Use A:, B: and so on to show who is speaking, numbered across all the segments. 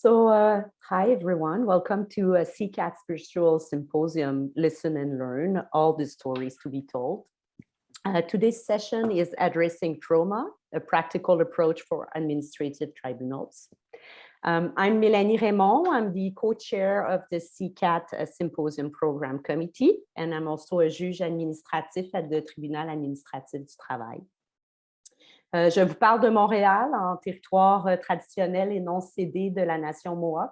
A: Hi everyone, welcome to CCAT's Virtual Symposium, Listen and Learn, All the Stories to be Told. Today's session is addressing trauma, a practical approach for administrative tribunals. I'm Mélanie Raymond, I'm the co-chair of the CCAT Symposium Program Committee, and I'm also a juge administratif at the Tribunal administratif du travail. Je vous parle de Montréal, en territoire traditionnel et non cédé de la nation Mohawk.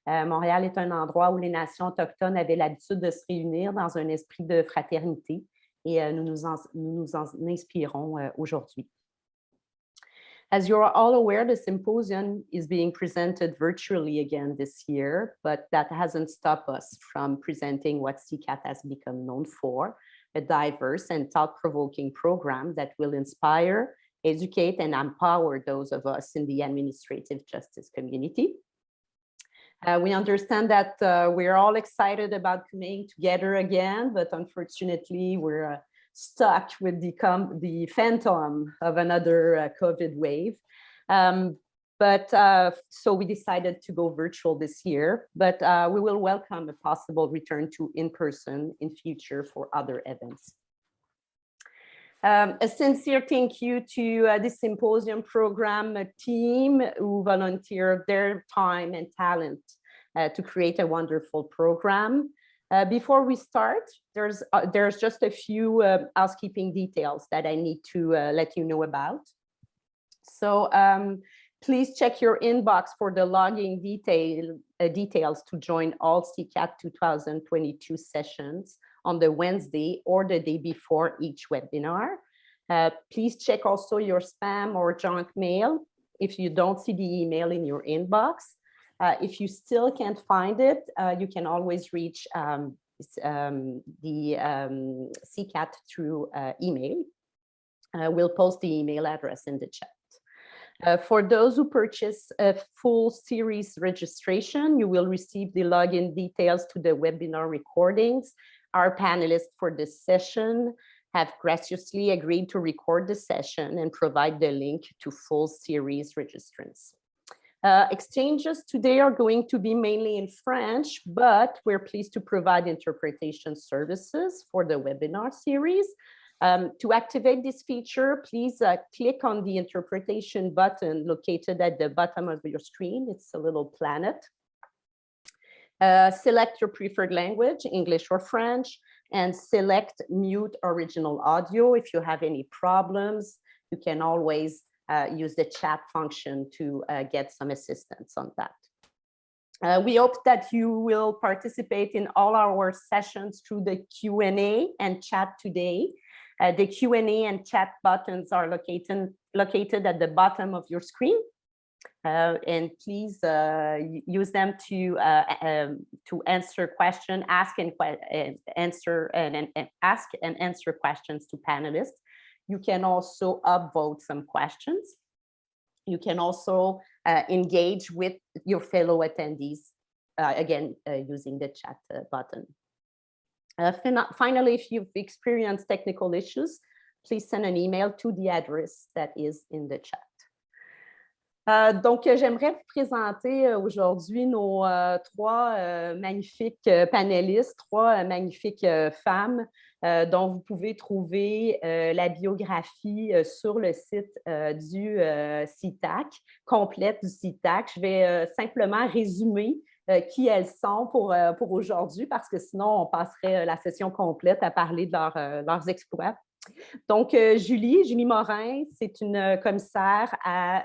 A: Montréal est un endroit où les nations autochtones avaient l'habitude de se réunir dans un esprit de fraternité et nous nous en inspirons aujourd'hui. As you are all aware, the symposium is being presented virtually again this year, but that hasn't stopped us from presenting what CCAT has become known for, a diverse and thought-provoking program that will inspire, educate, and empower those of us in the administrative justice community. We understand that we're all excited about coming together again, but unfortunately, we're stuck with the phantom of another COVID wave. So we decided to go virtual this year, but we will welcome a possible return to in-person in future for other events. A sincere thank you to the symposium program team who volunteered their time and talent to create a wonderful program. Before we start, there's just a few housekeeping details that I need to let you know about. So please check your inbox for the login details to join all CCAT 2022 sessions on the Wednesday or the day before each webinar. Please check also your spam or junk mail if you don't see the email in your inbox. If you still can't find it, you can always reach the CCAT through email. We'll post the email address in the chat. For those who purchase a full series registration, you will receive the login details to the webinar recordings. Our panelists for this session have graciously agreed to record the session and provide the link to full series registrants. Exchanges today are going to be mainly in French, but we're pleased to provide interpretation services for the webinar series. To activate this feature, please click on the interpretation button located at the bottom of your screen. It's a little planet. Select your preferred language, English or French, and select mute original audio. If you have any problems, you can always use the chat function to get some assistance on that. We hope that you will participate in all our sessions through the Q&A and chat today. The Q&A and chat buttons are located at the bottom of your screen. And please use them to answer questions, ask and answer questions to panelists. You can also upvote some questions. You can also engage with your fellow attendees, again, using the chat button. Finally, if you've experienced technical issues, please send an email to the address that is in the chat. Donc, j'aimerais vous présenter aujourd'hui nos trois magnifiques panélistes, trois magnifiques femmes dont vous pouvez trouver la biographie sur le site du CITAC, complète du CITAC. Je vais simplement résumer qui elles sont pour aujourd'hui, parce que sinon, on passerait la session complète à parler de leurs exploits. Donc, Julie Morin, c'est une commissaire à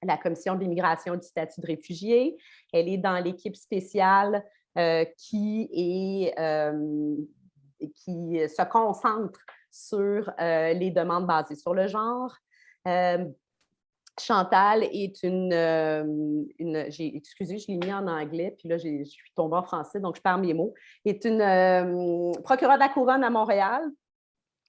A: la Commission de l'immigration et du statut de réfugié. Elle est dans l'équipe spéciale qui se concentre sur les demandes basées sur le genre. Chantal est excusez, je l'ai mis en anglais, puis là, je suis tombée en français, donc je perds mes mots, est une procureure de la Couronne à Montréal.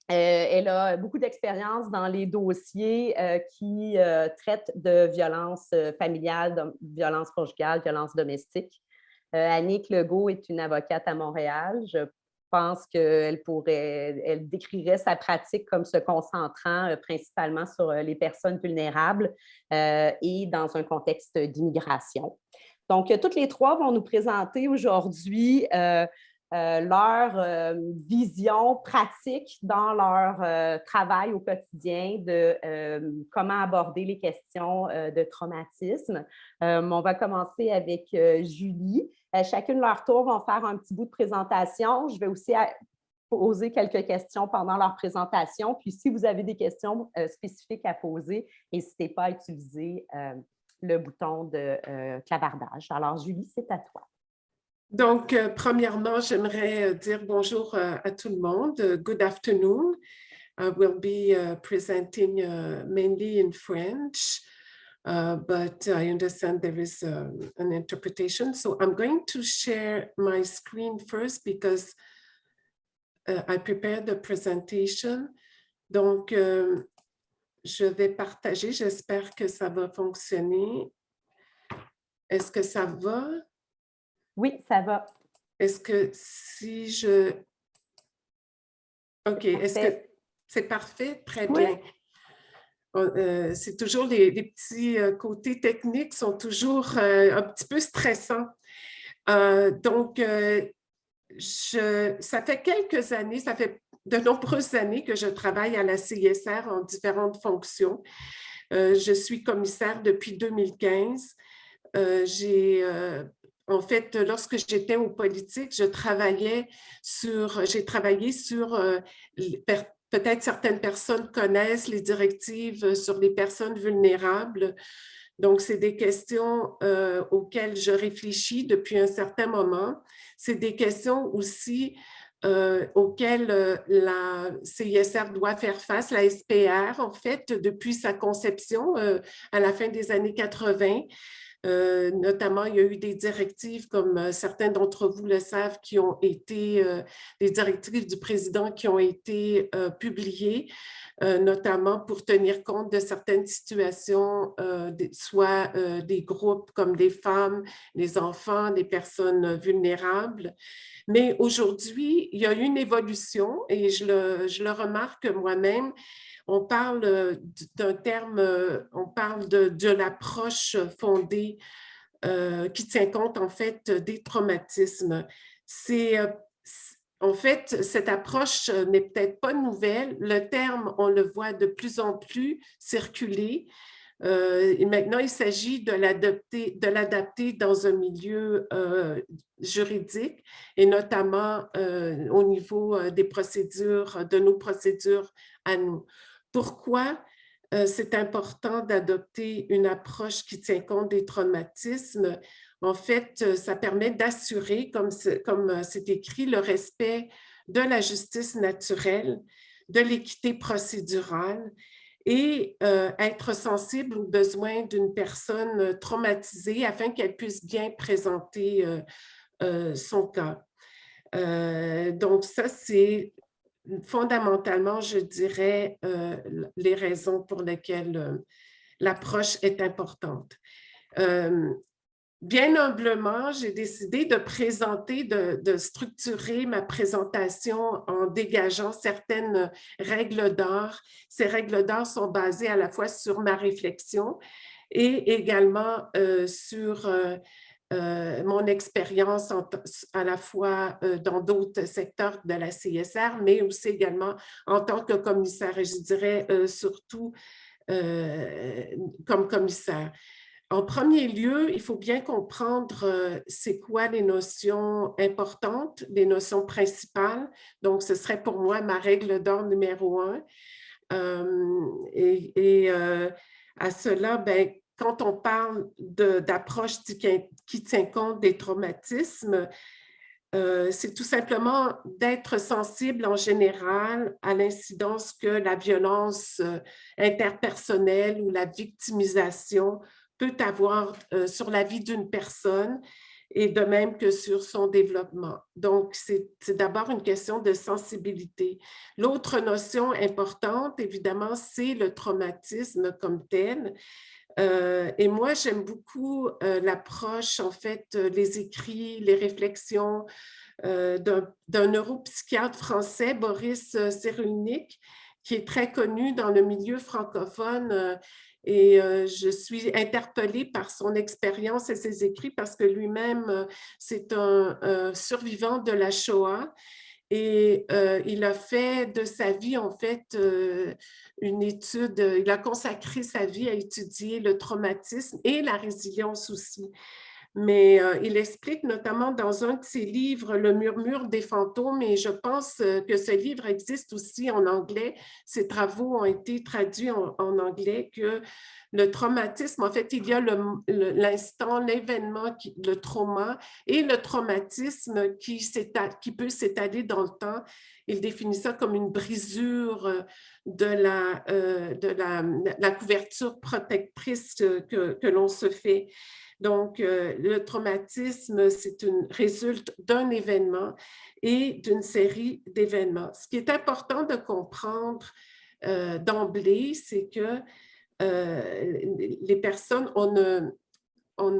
A: Elle a beaucoup d'expérience dans les dossiers qui traitent de violences familiales, de violences conjugales, violences domestiques. Annick Legault est une avocate à Montréal. Je pense qu'elle elle décrirait sa pratique comme se concentrant principalement sur les personnes vulnérables et dans un contexte d'immigration. Donc, toutes les trois vont nous présenter aujourd'hui leur vision pratique dans leur travail au quotidien de comment aborder les questions de traumatisme. On va commencer avec Julie. Chacune leur tour vont faire un petit bout de présentation. Je vais aussi poser quelques questions pendant leur présentation. Puis, si vous avez des questions spécifiques à poser, n'hésitez pas à utiliser le bouton de clavardage. Alors, Julie, c'est à toi.
B: Donc, premièrement, j'aimerais dire bonjour à tout le monde. Good afternoon. I will be presenting mainly in French, but I understand there is an interpretation. So I'm going to share my screen first because I prepared the presentation. Donc, je vais partager. J'espère que ça va fonctionner. Est-ce que ça va?
A: Oui, ça va.
B: Est-ce que si je... OK, est-ce que c'est parfait? Très bien. C'est toujours les petits côtés techniques sont toujours un petit peu stressants. Donc, ça fait quelques années, ça fait de nombreuses années que je travaille à la CISR en différentes fonctions. Je suis commissaire depuis 2015. En fait, lorsque j'étais aux politiques, j'ai travaillé sur peut-être certaines personnes connaissent les directives sur les personnes vulnérables. Donc, c'est des questions auxquelles je réfléchis depuis un certain moment. C'est des questions aussi auxquelles la CISR doit faire face, la SPR, en fait, depuis sa conception à la fin des années 80. Notamment, il y a eu des directives, comme certains d'entre vous le savent, qui ont été des directives du président qui ont été publiées, notamment pour tenir compte de certaines situations, soit des groupes comme les femmes, les enfants, les personnes vulnérables. Mais aujourd'hui, il y a eu une évolution et je le remarque moi-même. On parle d'un terme, on parle de l'approche fondée qui tient compte en fait des traumatismes. En fait, cette approche n'est peut-être pas nouvelle. Le terme, on le voit de plus en plus circuler. Et maintenant, il s'agit de l'adapter dans un milieu juridique et notamment au niveau des procédures, de nos procédures à nous. Pourquoi c'est important d'adopter une approche qui tient compte des traumatismes? En fait, ça permet d'assurer, comme c'est écrit, le respect de la justice naturelle, de l'équité procédurale et être sensible aux besoins d'une personne traumatisée afin qu'elle puisse bien présenter son cas. Donc, ça, c'est fondamentalement, je dirais, les raisons pour lesquelles l'approche est importante. Bien humblement, j'ai décidé de présenter, de structurer ma présentation en dégageant certaines règles d'or. Ces règles d'or sont basées à la fois sur ma réflexion et également sur mon expérience à la fois dans d'autres secteurs de la CISR, mais aussi également en tant que commissaire, et je dirais surtout comme commissaire. En premier lieu, il faut bien comprendre c'est quoi les notions importantes, les notions principales. Donc, ce serait pour moi ma règle d'or numéro 1. À cela, ben, quand on parle d'approche qui tient compte des traumatismes, c'est tout simplement d'être sensible en général à l'incidence que la violence interpersonnelle ou la victimisation peut avoir sur la vie d'une personne et de même que sur son développement. Donc, c'est d'abord une question de sensibilité. L'autre notion importante, évidemment, c'est le traumatisme comme tel. Et moi, j'aime beaucoup l'approche, en fait, les écrits, les réflexions d'un neuropsychiatre français, Boris Cyrulnik, qui est très connu dans le milieu francophone. Et je suis interpellée par son expérience et ses écrits parce que lui-même, c'est un survivant de la Shoah. Et il a fait de sa vie, en fait, une étude, il a consacré sa vie à étudier le traumatisme et la résilience aussi. Mais il explique notamment dans un de ses livres, Le murmure des fantômes, et je pense que ce livre existe aussi en anglais. Ses travaux ont été traduits en anglais, que le traumatisme, en fait, il y a l'instant, l'événement, le trauma et le traumatisme qui peut s'étaler dans le temps. Il définit ça comme une brisure de la couverture protectrice que l'on se fait. Donc, le traumatisme, résulte d'un événement et d'une série d'événements. Ce qui est important de comprendre d'emblée, c'est que les personnes,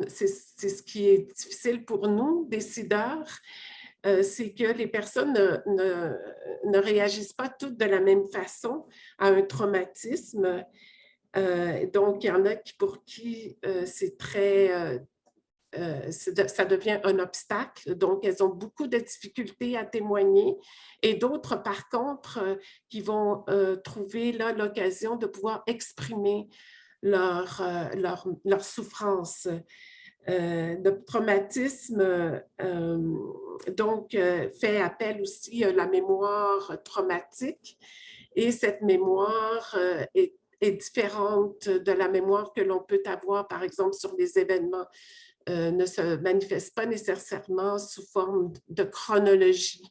B: c'est ce qui est difficile pour nous, décideurs, c'est que les personnes ne réagissent pas toutes de la même façon à un traumatisme. Donc, il y en a pour qui c'est très... ça devient un obstacle, donc elles ont beaucoup de difficultés à témoigner, et d'autres, par contre, qui vont trouver là l'occasion de pouvoir exprimer leur souffrance. Le traumatisme, donc, fait appel aussi à la mémoire traumatique, et cette mémoire est différente de la mémoire que l'on peut avoir, par exemple, sur les événements. Ne se manifeste pas nécessairement sous forme de chronologie.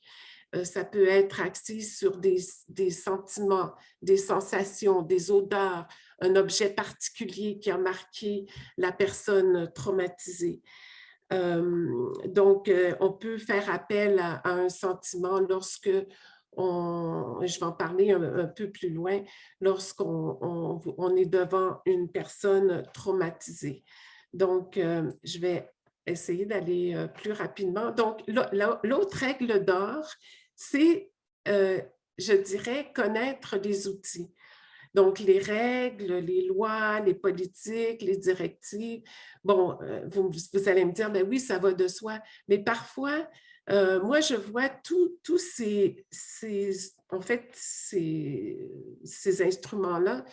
B: Ça peut être axé sur des sentiments, des sensations, des odeurs, un objet particulier qui a marqué la personne traumatisée. Donc, on peut faire appel à un sentiment lorsque je vais en parler un peu plus loin, lorsqu'on est devant une personne traumatisée. Donc, je vais essayer d'aller plus rapidement. Donc, l'autre règle d'or, c'est, je dirais, connaître les outils. Donc, les règles, les lois, les politiques, les directives. Bon, vous allez me dire, ben oui, ça va de soi. Mais parfois, moi, je vois tous en fait, ces instruments-là,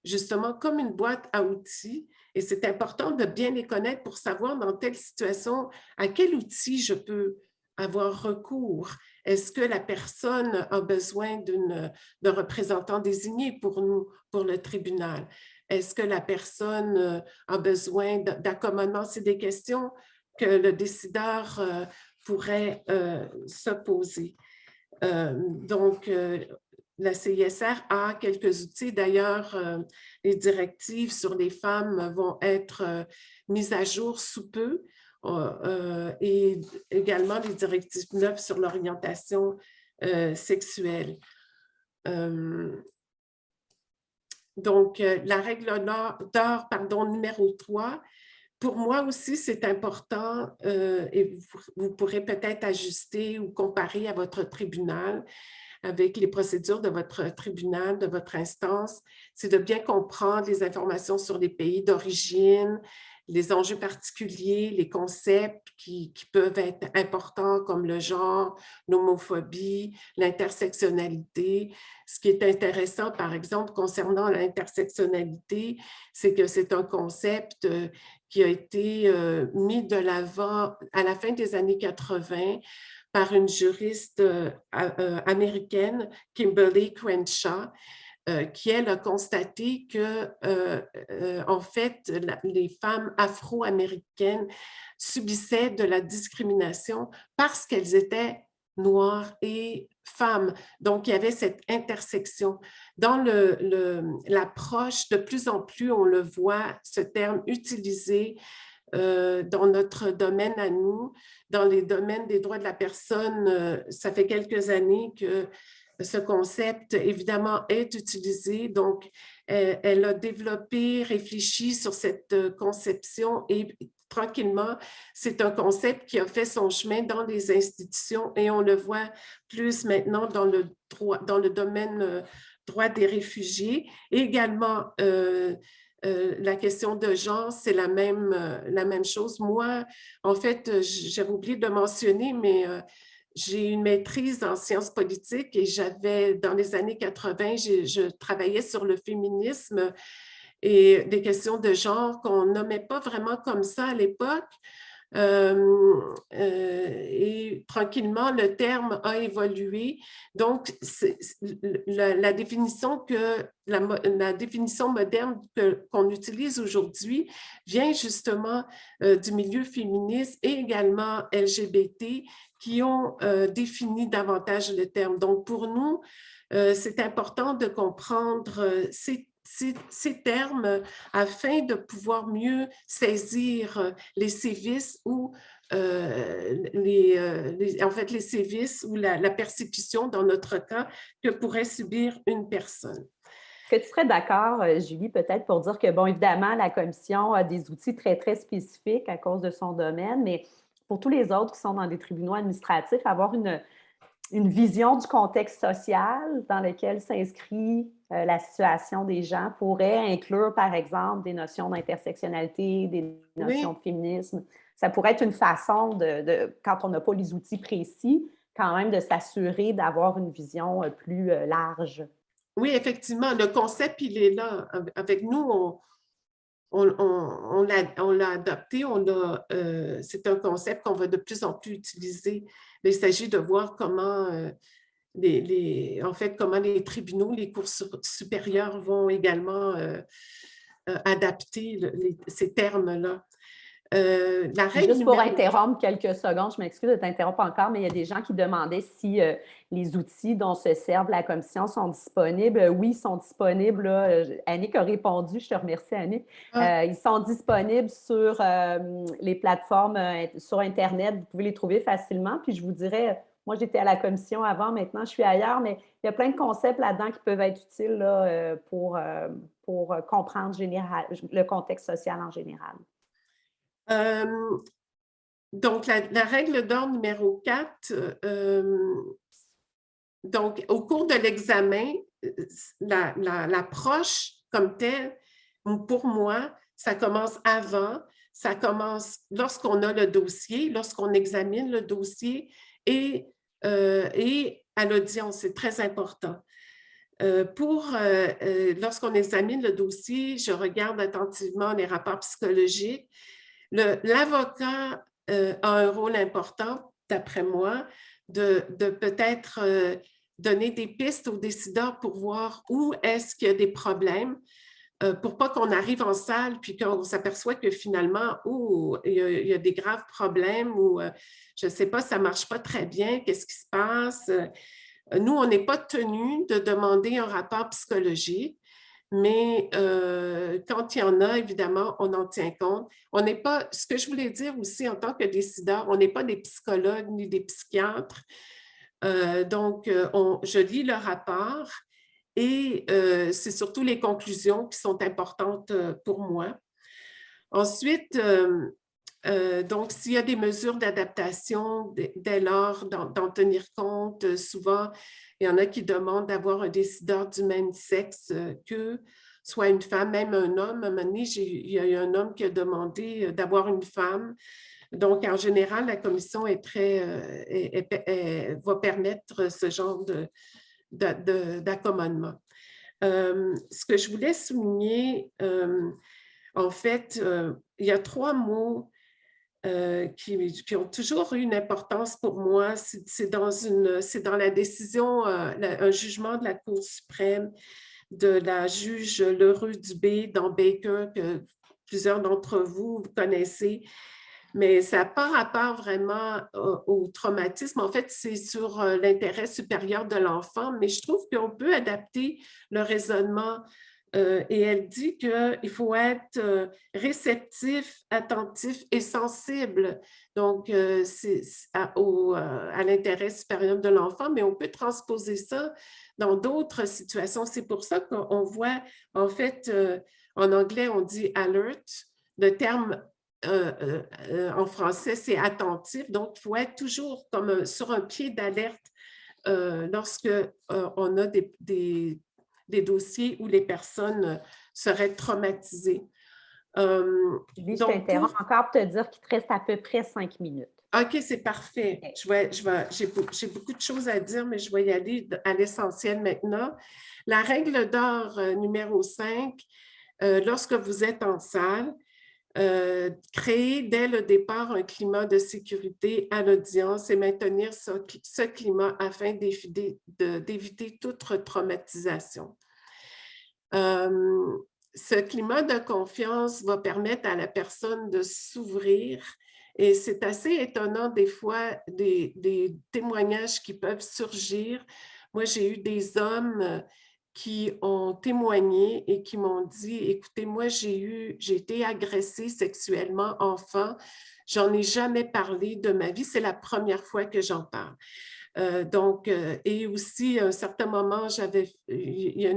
B: justement, comme une boîte à outils. Et c'est important de bien les connaître pour savoir dans telle situation, à quel outil je peux avoir recours. Est-ce que la personne a besoin d'un représentant désigné pour nous, pour le tribunal? Est-ce que la personne a besoin d'accommodement? C'est des questions que le décideur pourrait se poser. Donc, la CISR a quelques outils. D'ailleurs, les directives sur les femmes vont être mises à jour sous peu, et également les directives neuves sur l'orientation sexuelle. Donc, la règle d'or, numéro 3, pour moi aussi, c'est important, et vous pourrez peut-être ajuster ou comparer à votre tribunal, avec les procédures de votre tribunal, de votre instance, c'est de bien comprendre les informations sur les pays d'origine, les enjeux particuliers, les concepts qui peuvent être importants comme le genre, l'homophobie, l'intersectionnalité. Ce qui est intéressant, par exemple, concernant l'intersectionnalité, c'est que c'est un concept qui a été mis de l'avant à la fin des années 80 par une juriste américaine, Kimberly Crenshaw, qui, elle, a constaté que, en fait, les femmes afro-américaines subissaient de la discrimination parce qu'elles étaient noires et femmes. Donc, il y avait cette intersection. Dans l'approche, de plus en plus, on le voit, ce terme utilisé dans notre domaine à nous, dans les domaines des droits de la personne. Ça fait quelques années que ce concept, évidemment, est utilisé. Donc, elle a développé, réfléchi sur cette conception et tranquillement, c'est un concept qui a fait son chemin dans les institutions et on le voit plus maintenant dans le domaine droit des réfugiés. Et également, la question de genre, c'est la même chose. Moi, en fait, j'avais oublié de le mentionner, mais j'ai une maîtrise en sciences politiques et dans les années 80, je travaillais sur le féminisme et des questions de genre qu'on nommait pas vraiment comme ça à l'époque. Et tranquillement, le terme a évolué. Donc, la définition moderne qu'on utilise aujourd'hui vient justement du milieu féministe et également LGBT qui ont défini davantage le terme. Donc, pour nous, c'est important de comprendre ces termes afin de pouvoir mieux saisir les sévices ou en fait, les sévices ou la persécution, dans notre cas, que pourrait subir une personne.
A: Est-ce que tu serais d'accord, Julie, peut-être pour dire que, bon, évidemment, la commission a des outils très, très spécifiques à cause de son domaine, mais pour tous les autres qui sont dans des tribunaux administratifs, avoir une vision du contexte social dans lequel s'inscrit la situation des gens pourrait inclure, par exemple, des notions d'intersectionnalité, des notions de féminisme. Ça pourrait être une façon quand on n'a pas les outils précis, quand même de s'assurer d'avoir une vision plus large.
B: Oui, effectivement, le concept, il est là. Avec nous, on l'a adopté, c'est un concept qu'on va de plus en plus utiliser. Il s'agit de voir comment comment les tribunaux, les cours supérieures vont également adapter ces termes-là.
A: Juste pour interrompre quelques secondes, je m'excuse de t'interrompre encore, mais il y a des gens qui demandaient si les outils dont se servent la commission sont disponibles. Oui, ils sont disponibles. Là. Annick a répondu, je te remercie, Annick. Ils sont disponibles sur les plateformes sur Internet. Vous pouvez les trouver facilement. Puis je vous dirais, moi, j'étais à la commission avant, maintenant, je suis ailleurs, mais il y a plein de concepts là-dedans qui peuvent être utiles là, pour comprendre le contexte social en général.
B: Donc, la règle d'or numéro 4, donc, au cours de l'examen, l'approche comme telle, pour moi, ça commence avant, ça commence lorsqu'on a le dossier, lorsqu'on examine le dossier et à l'audience, c'est très important. Lorsqu'on examine le dossier, je regarde attentivement les rapports psychologiques. L'avocat a un rôle important, d'après moi, de peut-être donner des pistes aux décideurs pour voir où est-ce qu'il y a des problèmes, pour pas qu'on arrive en salle puis qu'on s'aperçoit que finalement, il y a des graves problèmes ou je ne sais pas, ça ne marche pas très bien, qu'est-ce qui se passe? Nous, on n'est pas tenu de demander un rapport psychologique. Mais quand il y en a, évidemment, on en tient compte. On n'est pas, ce que je voulais dire aussi en tant que décideur, on n'est pas des psychologues ni des psychiatres. Donc, je lis le rapport et c'est surtout les conclusions qui sont importantes pour moi. Ensuite, donc, s'il y a des mesures d'adaptation, dès lors, d'en tenir compte, souvent, il y en a qui demandent d'avoir un décideur du même sexe qu'eux, soit une femme, même un homme. À un moment donné, il y a eu un homme qui a demandé d'avoir une femme. Donc, en général, la commission va permettre ce genre d'accommodement. Ce que je voulais souligner, en fait, il y a 3 mots qui ont toujours eu une importance pour moi. C'est dans la décision, un jugement de la Cour suprême de la juge Leroux-Dubé dans Baker, que plusieurs d'entre vous connaissez. Mais ça n'a pas rapport vraiment au traumatisme. En fait, c'est sur l'intérêt supérieur de l'enfant, mais je trouve qu'on peut adapter le raisonnement. Et elle dit qu'il faut être réceptif, attentif et sensible. Donc, c'est à l'intérêt supérieur de l'enfant, mais on peut transposer ça dans d'autres situations. C'est pour ça qu'on voit, en fait, en anglais, on dit alert. Le terme en français, c'est attentif. Donc, il faut être toujours comme sur un pied d'alerte lorsque on a des dossiers où les personnes seraient traumatisées.
A: Julie, je
B: Donc,
A: t'interromps encore pour te dire qu'il te reste à peu près 5 minutes.
B: OK, c'est parfait. J'ai beaucoup de choses à dire, mais je vais y aller à l'essentiel maintenant. La règle d'or numéro 5, lorsque vous êtes en salle, créer dès le départ un climat de sécurité à l'audience et maintenir ce climat afin d'éviter toute retraumatisation. Ce climat de confiance va permettre à la personne de s'ouvrir et c'est assez étonnant des fois des témoignages qui peuvent surgir. Moi, j'ai eu des hommes qui ont témoigné et qui m'ont dit, écoutez, moi, j'ai été agressée sexuellement enfant, j'en ai jamais parlé de ma vie, c'est la première fois que j'en parle. Et aussi, à un certain moment, il y a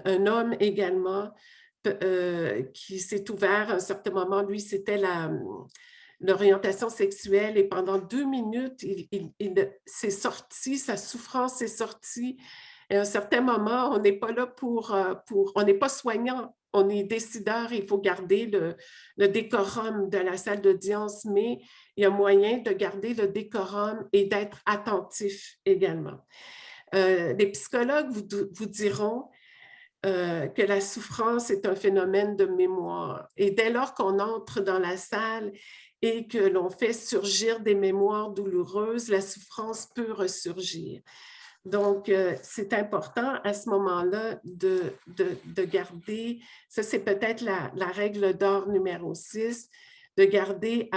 B: un homme également qui s'est ouvert à un certain moment. Lui, c'était l'orientation sexuelle et pendant 2 minutes, il s'est sorti, sa souffrance est sortie. Et à un certain moment, on n'est pas là on n'est pas soignant, on est décideur, il faut garder le décorum de la salle d'audience, mais il y a moyen de garder le décorum et d'être attentif également. Les psychologues vous diront que la souffrance est un phénomène de mémoire. Et dès lors qu'on entre dans la salle et que l'on fait surgir des mémoires douloureuses, la souffrance peut ressurgir. Donc, c'est important à ce moment-là de garder, ça c'est peut-être la règle d'or numéro 6, de garder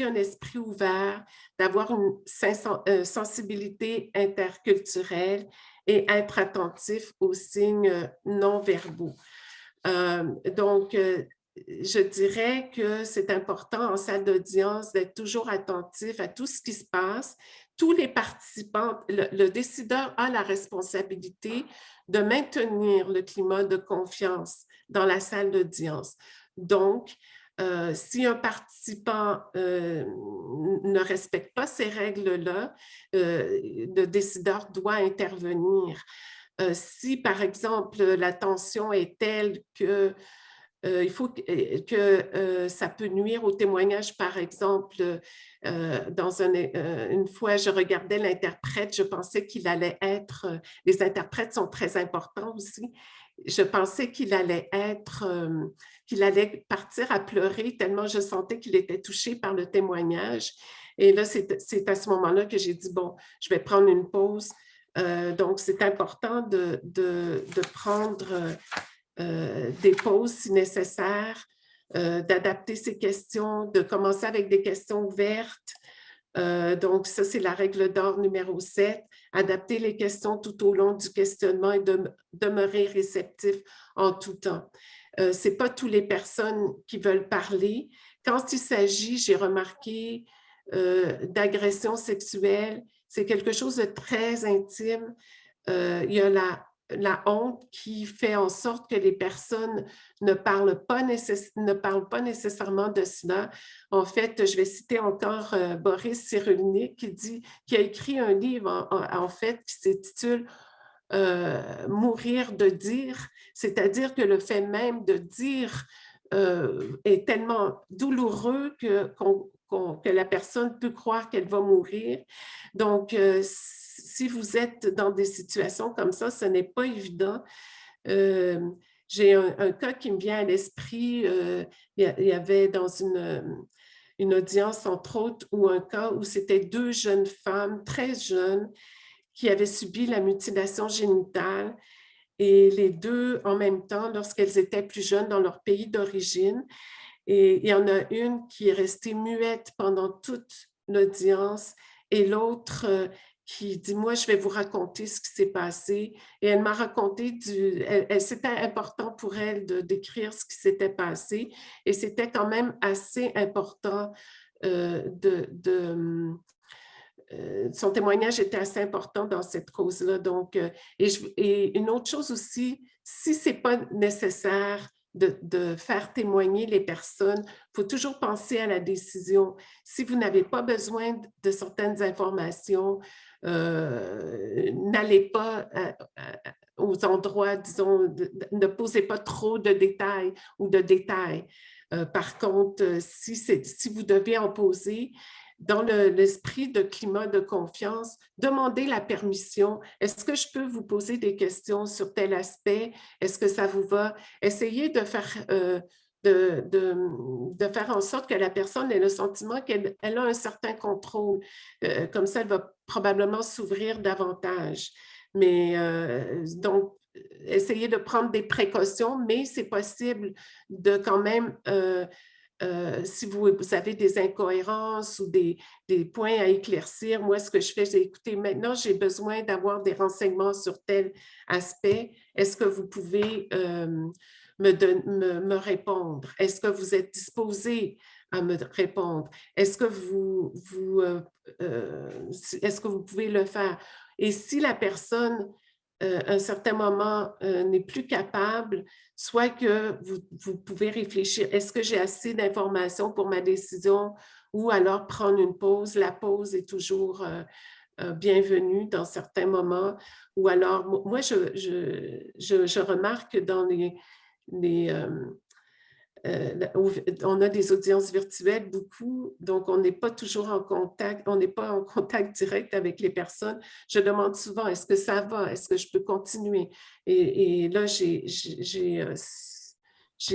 B: un esprit ouvert, d'avoir une sensibilité interculturelle et être attentif aux signes non-verbaux. Je dirais que c'est important en salle d'audience d'être toujours attentif à tout ce qui se passe. Tous les participants, le décideur a la responsabilité de maintenir le climat de confiance dans la salle d'audience. Donc, si un participant ne respecte pas ces règles-là, le décideur doit intervenir. Si, par exemple, la tension est telle que ça peut nuire au témoignage. Par exemple, une fois, je regardais l'interprète, je pensais qu'il allait être, les interprètes sont très importants aussi, je pensais qu'il allait partir à pleurer tellement je sentais qu'il était touché par le témoignage. Et là, c'est à ce moment-là que j'ai dit, bon, je vais prendre une pause. Donc, c'est important de prendre des pauses si nécessaire, d'adapter ses questions, de commencer avec des questions ouvertes. Donc, ça, c'est la règle d'or numéro 7. Adapter les questions tout au long du questionnement et demeurer réceptif en tout temps. Ce n'est pas toutes les personnes qui veulent parler. Quand il s'agit, j'ai remarqué, d'agression sexuelle, c'est quelque chose de très intime. Il y a la honte qui fait en sorte que les personnes ne parlent pas nécessairement de cela. En fait, je vais citer encore Boris Cyrulnik qui a écrit un livre en fait qui s'intitule Mourir de dire, c'est-à-dire que le fait même de dire est tellement douloureux que la personne peut croire qu'elle va mourir. Donc, si vous êtes dans des situations comme ça, ce n'est pas évident. J'ai un cas qui me vient à l'esprit. Il y avait dans une audience, entre autres, ou un cas où c'était 2 jeunes femmes très jeunes qui avaient subi la mutilation génitale et les 2 en même temps lorsqu'elles étaient plus jeunes dans leur pays d'origine. Et il y en a une qui est restée muette pendant toute l'audience et l'autre qui dit, moi, je vais vous raconter ce qui s'est passé. Et elle m'a raconté, c'était important pour elle de décrire ce qui s'était passé. Et c'était quand même assez important son témoignage était assez important dans cette cause-là. Donc, et une autre chose aussi, si ce n'est pas nécessaire de faire témoigner les personnes. Il faut toujours penser à la décision. Si vous n'avez pas besoin de certaines informations, n'allez pas aux endroits, disons, ne posez pas trop de détails ou de détails. Par contre, si vous devez en poser, dans l'esprit de climat de confiance, demandez la permission. Est-ce que je peux vous poser des questions sur tel aspect? Est-ce que ça vous va? Essayez de faire, de faire en sorte que la personne ait le sentiment qu'elle a un certain contrôle. Comme ça, elle va probablement s'ouvrir davantage. Mais donc, essayez de prendre des précautions, mais c'est possible de quand même si vous avez des incohérences ou des points à éclaircir, moi, ce que je fais, c'est écouter, maintenant, j'ai besoin d'avoir des renseignements sur tel aspect. Est-ce que vous pouvez me répondre? Est-ce que vous êtes disposé à me répondre? Est-ce que est-ce que vous pouvez le faire? Et si la personne, à un certain moment, n'est plus capable, soit que vous pouvez réfléchir, est-ce que j'ai assez d'informations pour ma décision ou alors prendre une pause? La pause est toujours bienvenue dans certains moments. Ou alors, moi, je remarque que dans on a des audiences virtuelles beaucoup, donc on n'est pas toujours en contact, on n'est pas en contact direct avec les personnes. Je demande souvent, est-ce que ça va? Est-ce que je peux continuer? Et là, j'ai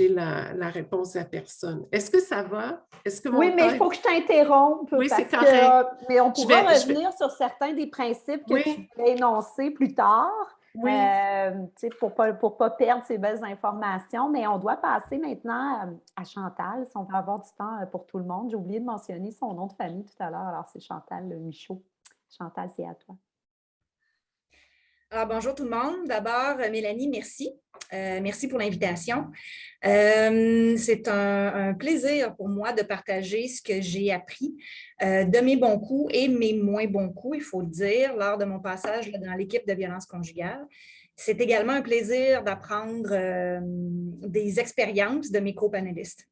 B: la réponse à personne. Est-ce que ça va? Est-ce que
A: Oui, mais il faut que je t'interrompe
B: Oui, c'est
A: parce
B: correct.
A: mais on pourra revenir sur certains des principes que tu voulais énoncer plus tard.
B: Oui.
A: Pour pas perdre ces belles informations, mais on doit passer maintenant à Chantal, si on veut avoir du temps pour tout le monde. J'ai oublié de mentionner son nom de famille tout à l'heure, alors c'est Chantal Michaud. Chantal, c'est à toi.
C: Alors, bonjour tout le monde. D'abord, Mélanie, merci. Merci pour l'invitation. C'est un plaisir pour moi de partager ce que j'ai appris de mes bons coups et mes moins bons coups, il faut le dire, lors de mon passage dans l'équipe de violence conjugale. C'est également un plaisir d'apprendre des expériences de mes co-panélistes.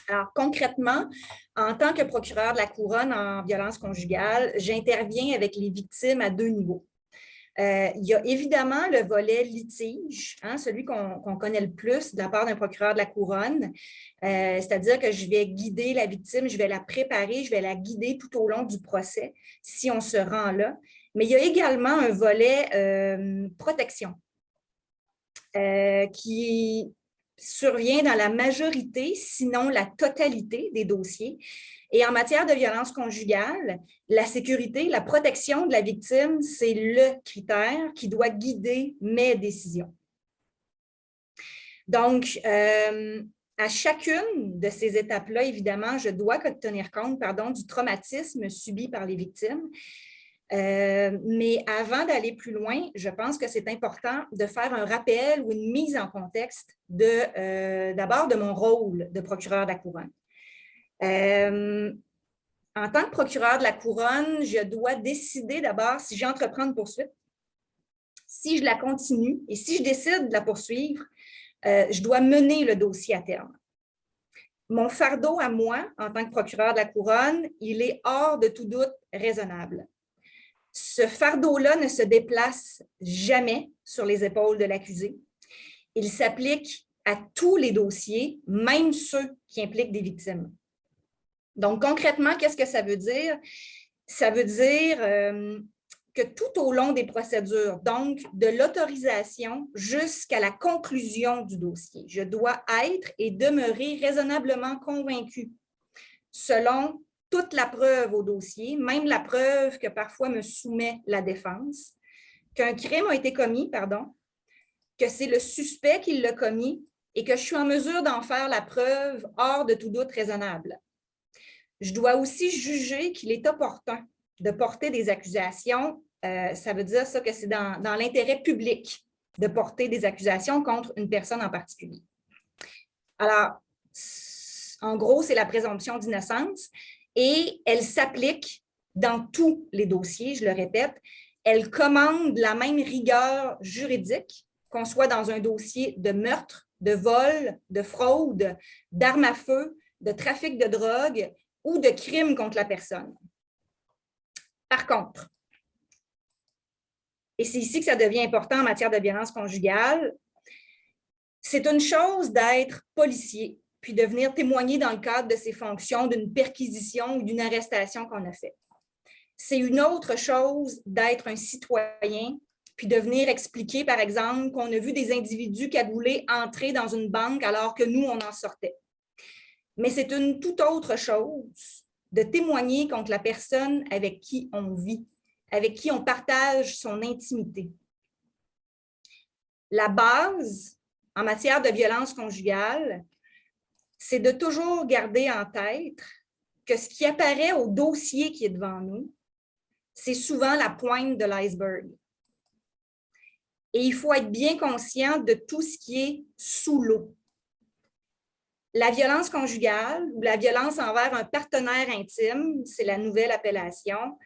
C: Alors, concrètement, en tant que procureur de la Couronne en violence conjugale, j'interviens avec les victimes à 2 niveaux. Il y a évidemment le volet litige, celui qu'on connaît le plus de la part d'un procureur de la Couronne, c'est-à-dire que je vais guider la victime, je vais la préparer, je vais la guider tout au long du procès, si on se rend là. Mais il y a également un volet protection qui survient dans la majorité, sinon la totalité des dossiers. Et en matière de violence conjugale, la sécurité, la protection de la victime, c'est le critère qui doit guider mes décisions. Donc, à chacune de ces étapes-là, évidemment, je dois tenir compte du traumatisme subi par les victimes. Mais avant d'aller plus loin, je pense que c'est important de faire un rappel ou une mise en contexte d'abord de mon rôle de procureur de la Couronne. En tant que procureur de la Couronne, je dois décider d'abord si j'entreprends une poursuite, si je la continue et si je décide de la poursuivre, je dois mener le dossier à terme. Mon fardeau à moi, en tant que procureur de la Couronne, il est hors de tout doute raisonnable. Ce fardeau-là ne se déplace jamais sur les épaules de l'accusé. Il s'applique à tous les dossiers, même ceux qui impliquent des victimes. Donc, concrètement, qu'est-ce que ça veut dire? Ça veut dire que tout au long des procédures, donc de l'autorisation jusqu'à la conclusion du dossier, je dois être et demeurer raisonnablement convaincue selon toute la preuve au dossier, même la preuve que parfois me soumet la défense, qu'un crime a été commis, que c'est le suspect qui l'a commis et que je suis en mesure d'en faire la preuve hors de tout doute raisonnable. Je dois aussi juger qu'il est opportun de porter des accusations. Ça veut dire ça que c'est dans l'intérêt public de porter des accusations contre une personne en particulier. Alors, en gros, c'est la présomption d'innocence et elle s'applique dans tous les dossiers, je le répète. Elle commande la même rigueur juridique, qu'on soit dans un dossier de meurtre, de vol, de fraude, d'armes à feu, de trafic de drogue ou de crimes contre la personne. Par contre, et c'est ici que ça devient important en matière de violence conjugale, c'est une chose d'être policier, puis de venir témoigner dans le cadre de ses fonctions d'une perquisition ou d'une arrestation qu'on a faite. C'est une autre chose d'être un citoyen, puis de venir expliquer, par exemple, qu'on a vu des individus cagoulés entrer dans une banque alors que nous, on en sortait. Mais c'est une toute autre chose de témoigner contre la personne avec qui on vit, avec qui on partage son intimité. La base en matière de violence conjugale, c'est de toujours garder en tête que ce qui apparaît au dossier qui est devant nous, c'est souvent la pointe de l'iceberg. Et il faut être bien conscient de tout ce qui est sous l'eau. La violence conjugale ou la violence envers un partenaire intime, c'est la nouvelle appellation,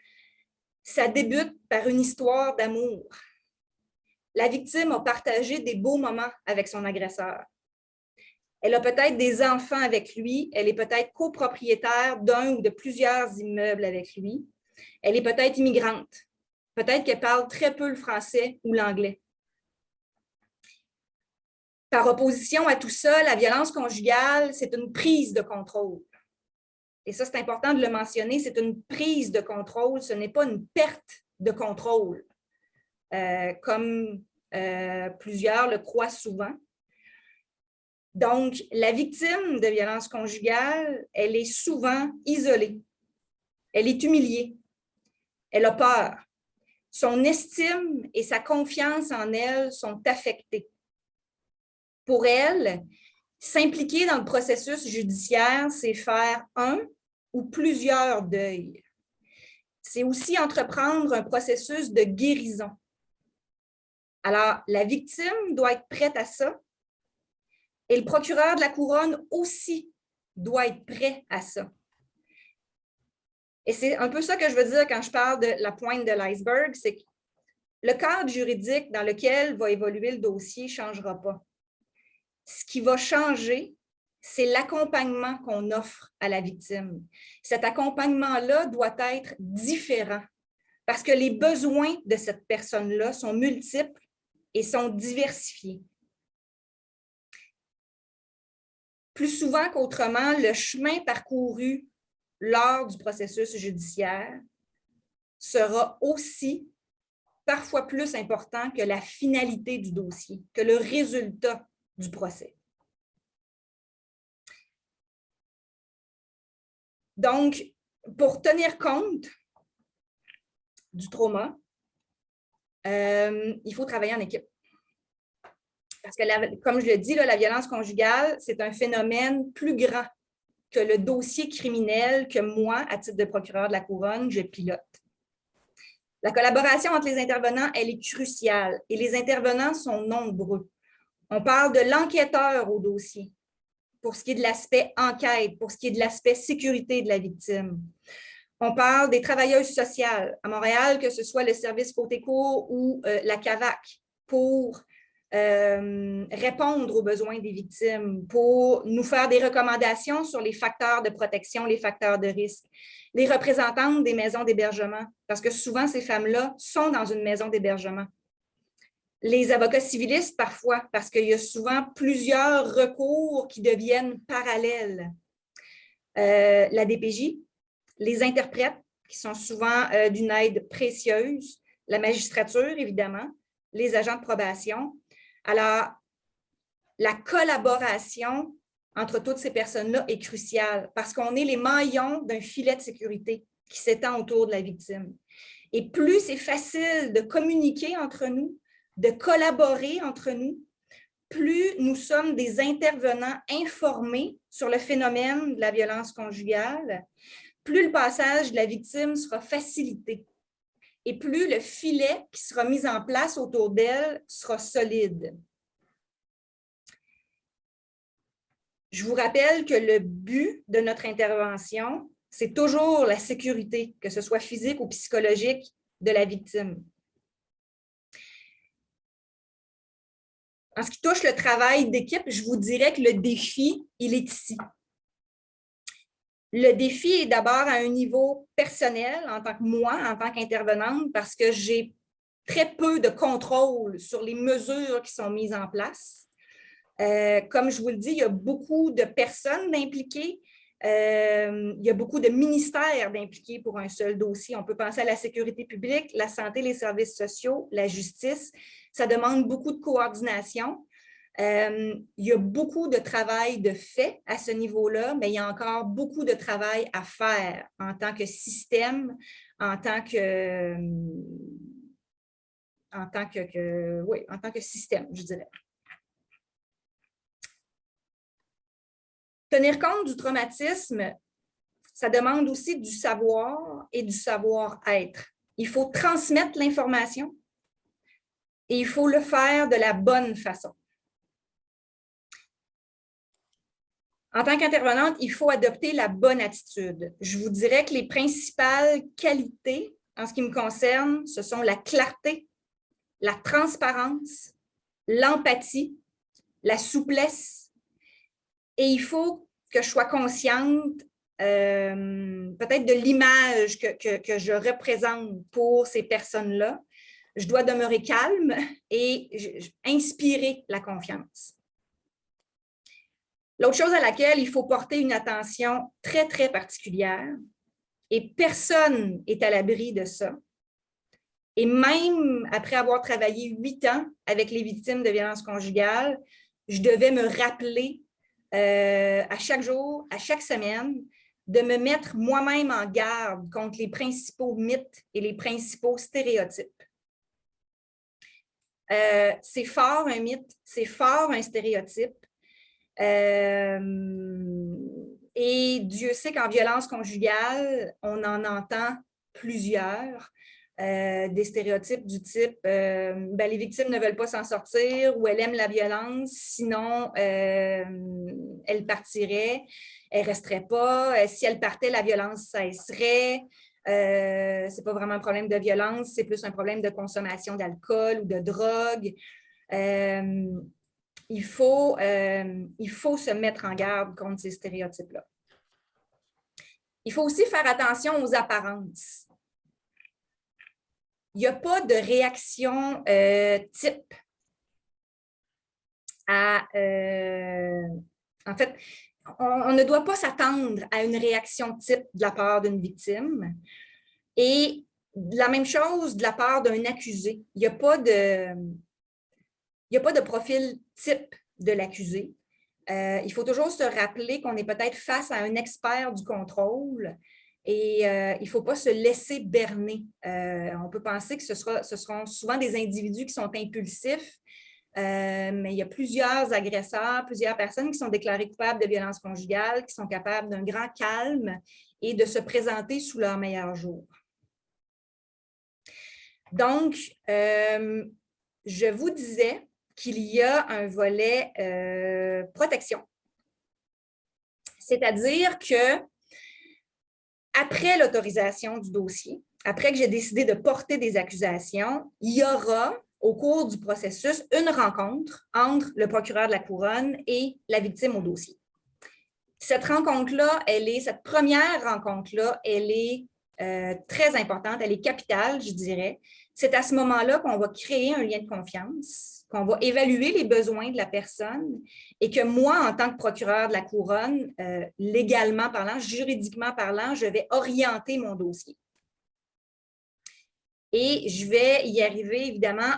C: ça débute par une histoire d'amour. La victime a partagé des beaux moments avec son agresseur. Elle a peut-être des enfants avec lui, elle est peut-être copropriétaire d'un ou de plusieurs immeubles avec lui. Elle est peut-être immigrante. Peut-être qu'elle parle très peu le français ou l'anglais. Par opposition à tout ça, la violence conjugale, c'est une prise de contrôle. Et ça, c'est important de le mentionner, c'est une prise de contrôle, ce n'est pas une perte de contrôle, comme plusieurs le croient souvent. Donc, la victime de violence conjugale, elle est souvent isolée, elle est humiliée, elle a peur. Son estime et sa confiance en elle sont affectées. Pour elle, s'impliquer dans le processus judiciaire, c'est faire un ou plusieurs deuils. C'est aussi entreprendre un processus de guérison. Alors, la victime doit être prête à ça et le procureur de la couronne aussi doit être prêt à ça. Et c'est un peu ça que je veux dire quand je parle de la pointe de l'iceberg, c'est que le cadre juridique dans lequel va évoluer le dossier ne changera pas. Ce qui va changer, c'est l'accompagnement qu'on offre à la victime. Cet accompagnement-là doit être différent parce que les besoins de cette personne-là sont multiples et sont diversifiés. Plus souvent qu'autrement, le chemin parcouru lors du processus judiciaire sera aussi parfois plus important que la finalité du dossier, que le résultat du procès. Donc, pour tenir compte du trauma, il faut travailler en équipe. Parce que, comme je le dis, la violence conjugale, c'est un phénomène plus grand que le dossier criminel que moi, à titre de procureur de la couronne, je pilote. La collaboration entre les intervenants, elle est cruciale et les intervenants sont nombreux. On parle de l'enquêteur au dossier pour ce qui est de l'aspect enquête, pour ce qui est de l'aspect sécurité de la victime. On parle des travailleuses sociales à Montréal, que ce soit le service Côté-Cour ou la CAVAC, pour répondre aux besoins des victimes, pour nous faire des recommandations sur les facteurs de protection, les facteurs de risque. Les représentantes des maisons d'hébergement, parce que souvent ces femmes-là sont dans une maison d'hébergement. Les avocats civilistes parfois, parce qu'il y a souvent plusieurs recours qui deviennent parallèles. La DPJ, les interprètes, qui sont souvent d'une aide précieuse, la magistrature, évidemment, les agents de probation. Alors, la collaboration entre toutes ces personnes-là est cruciale parce qu'on est les maillons d'un filet de sécurité qui s'étend autour de la victime. Et plus c'est facile de communiquer entre nous, de collaborer entre nous, plus nous sommes des intervenants informés sur le phénomène de la violence conjugale, plus le passage de la victime sera facilité et plus le filet qui sera mis en place autour d'elle sera solide. Je vous rappelle que le but de notre intervention, c'est toujours la sécurité, que ce soit physique ou psychologique, de la victime. En ce qui touche le travail d'équipe, je vous dirais que le défi, il est ici. Le défi est d'abord à un niveau personnel, en tant que moi, en tant qu'intervenante, parce que j'ai très peu de contrôle sur les mesures qui sont mises en place. Comme je vous le dis, il y a beaucoup de personnes impliquées. Il y a beaucoup de ministères d'impliqués pour un seul dossier. On peut penser à la sécurité publique, la santé, les services sociaux, la justice. Ça demande beaucoup de coordination. Il y a beaucoup de travail de fait à ce niveau-là, mais il y a encore beaucoup de travail à faire en tant que système, en tant que système, je dirais. Tenir compte du traumatisme, ça demande aussi du savoir et du savoir-être. Il faut transmettre l'information et il faut le faire de la bonne façon. En tant qu'intervenante, il faut adopter la bonne attitude. Je vous dirais que les principales qualités, en ce qui me concerne, ce sont la clarté, la transparence, l'empathie, la souplesse. Et il faut que je sois consciente peut-être de l'image que je représente pour ces personnes-là. Je dois demeurer calme et inspirer la confiance. L'autre chose à laquelle il faut porter une attention très, très particulière, et personne n'est à l'abri de ça, et même après avoir travaillé 8 ans avec les victimes de violences conjugales, je devais me rappeler à chaque jour, à chaque semaine, de me mettre moi-même en garde contre les principaux mythes et les principaux stéréotypes. C'est fort un mythe, c'est fort un stéréotype. Et Dieu sait qu'en violence conjugale, on en entend plusieurs. Des stéréotypes du type les victimes ne veulent pas s'en sortir ou elles aiment la violence, sinon elles partiraient, elles ne resteraient pas. Si elles partaient, la violence cesserait. Ce n'est pas vraiment un problème de violence, c'est plus un problème de consommation d'alcool ou de drogue. Il faut se mettre en garde contre ces stéréotypes-là. Il faut aussi faire attention aux apparences. Il n'y a pas de réaction type à... en fait, on ne doit pas s'attendre à une réaction type de la part d'une victime. Et la même chose de la part d'un accusé. Il n'y a pas de profil type de l'accusé. Il faut toujours se rappeler qu'on est peut-être face à un expert du contrôle et il ne faut pas se laisser berner. On peut penser que ce seront souvent des individus qui sont impulsifs, mais il y a plusieurs agresseurs, plusieurs personnes qui sont déclarées coupables de violences conjugales, qui sont capables d'un grand calme et de se présenter sous leur meilleur jour. Donc, je vous disais qu'il y a un volet protection. C'est-à-dire que après l'autorisation du dossier, après que j'ai décidé de porter des accusations, il y aura au cours du processus une rencontre entre le procureur de la Couronne et la victime au dossier. Cette rencontre-là, cette première rencontre-là, elle est très importante, elle est capitale, je dirais. C'est à ce moment-là qu'on va créer un lien de confiance, qu'on va évaluer les besoins de la personne et que moi, en tant que procureur de la Couronne, légalement parlant, juridiquement parlant, je vais orienter mon dossier. Et je vais y arriver, évidemment,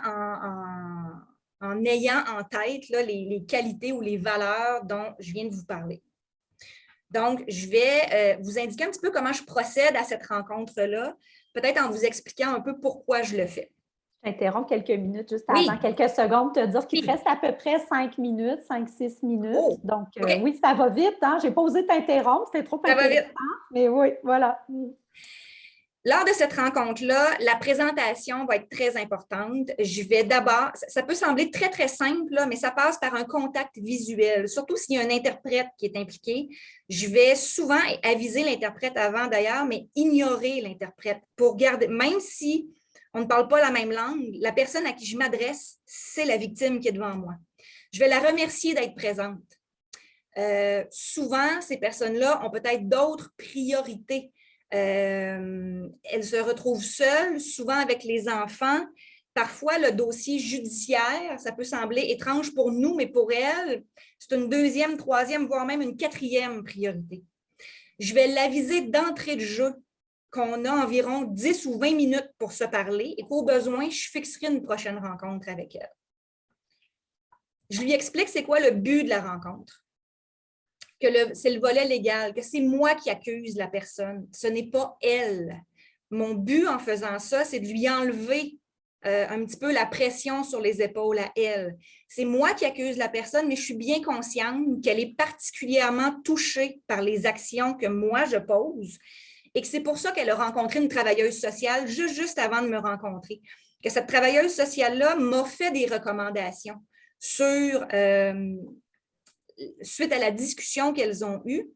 C: en ayant en tête là, les qualités ou les valeurs dont je viens de vous parler. Donc, je vais vous indiquer un petit peu comment je procède à cette rencontre-là, peut-être en vous expliquant un peu pourquoi je le fais.
A: Je t'interromps quelques minutes, juste avant quelques secondes, te dire qu'il te reste à peu près 5 minutes, 5-6 minutes.
C: Oh,
A: donc, oui, ça va vite. Hein? Je n'ai pas osé t'interrompre, c'était trop intéressant. Ça va vite. Mais oui, voilà.
C: Lors de cette rencontre-là, la présentation va être très importante. Je vais d'abord, ça peut sembler très, très simple, là, mais ça passe par un contact visuel, surtout s'il y a un interprète qui est impliqué. Je vais souvent aviser l'interprète avant d'ailleurs, mais ignorer l'interprète pour garder, même si on ne parle pas la même langue, la personne à qui je m'adresse, c'est la victime qui est devant moi. Je vais la remercier d'être présente. Souvent, ces personnes-là ont peut-être d'autres priorités. Elles se retrouvent seules, souvent avec les enfants. Parfois, le dossier judiciaire, ça peut sembler étrange pour nous, mais pour elles, c'est une deuxième, troisième, voire même une quatrième priorité. Je vais l'aviser d'entrée de jeu qu'on a environ 10 ou 20 minutes pour se parler et qu'au besoin, je fixerai une prochaine rencontre avec elle. Je lui explique c'est quoi le but de la rencontre, que c'est le volet légal, que c'est moi qui accuse la personne, ce n'est pas elle. Mon but en faisant ça, c'est de lui enlever un petit peu la pression sur les épaules à elle. C'est moi qui accuse la personne, mais je suis bien consciente qu'elle est particulièrement touchée par les actions que moi je pose et que c'est pour ça qu'elle a rencontré une travailleuse sociale juste avant de me rencontrer. Que cette travailleuse sociale-là m'a fait des recommandations suite à la discussion qu'elles ont eue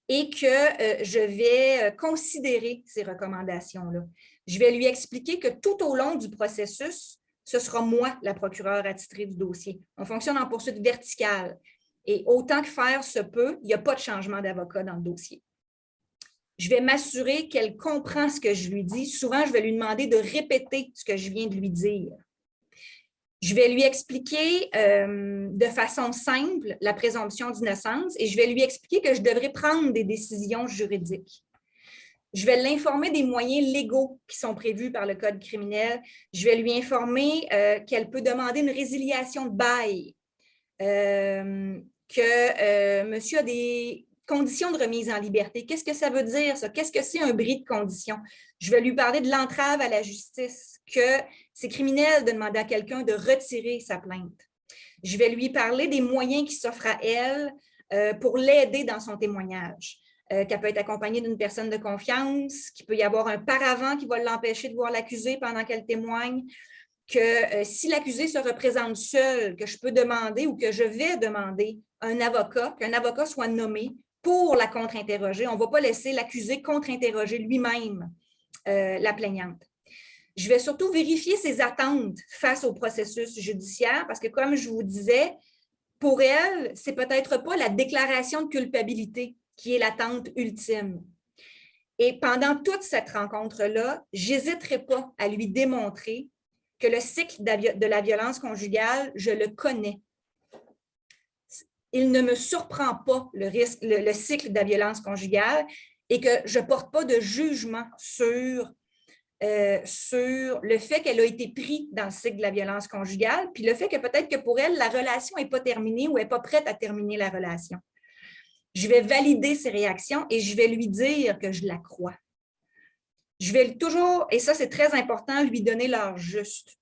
C: et que je vais considérer ces recommandations-là. Je vais lui expliquer que tout au long du processus, ce sera moi, la procureure attitrée du dossier. On fonctionne en poursuite verticale. Et autant que faire se peut, il n'y a pas de changement d'avocat dans le dossier. Je vais m'assurer qu'elle comprend ce que je lui dis. Souvent, je vais lui demander de répéter ce que je viens de lui dire. Je vais lui expliquer de façon simple la présomption d'innocence et je vais lui expliquer que je devrais prendre des décisions juridiques. Je vais l'informer des moyens légaux qui sont prévus par le Code criminel. Je vais lui informer qu'elle peut demander une résiliation de bail, que monsieur a des conditions de remise en liberté. Qu'est-ce que ça veut dire, ça? Qu'est-ce que c'est un bris de condition? Je vais lui parler de l'entrave à la justice, que c'est criminel de demander à quelqu'un de retirer sa plainte. Je vais lui parler des moyens qui s'offrent à elle pour l'aider dans son témoignage. Qu'elle peut être accompagnée d'une personne de confiance, qu'il peut y avoir un paravent qui va l'empêcher de voir l'accusé pendant qu'elle témoigne, que si l'accusé se représente seul, que je peux demander ou que je vais demander un avocat, qu'un avocat soit nommé pour la contre-interroger. On ne va pas laisser l'accusé contre-interroger lui-même la plaignante. Je vais surtout vérifier ses attentes face au processus judiciaire parce que, comme je vous disais, pour elle, ce n'est peut-être pas la déclaration de culpabilité qui est l'attente ultime. Et pendant toute cette rencontre-là, je n'hésiterai pas à lui démontrer que le cycle de la violence conjugale, je le connais. Il ne me surprend pas le cycle de la violence conjugale et que je ne porte pas de jugement sur le fait qu'elle a été prise dans le cycle de la violence conjugale, puis le fait que peut-être que pour elle, la relation n'est pas terminée ou elle n'est pas prête à terminer la relation. Je vais valider ses réactions et je vais lui dire que je la crois. Je vais toujours, et ça c'est très important, lui donner l'heure juste.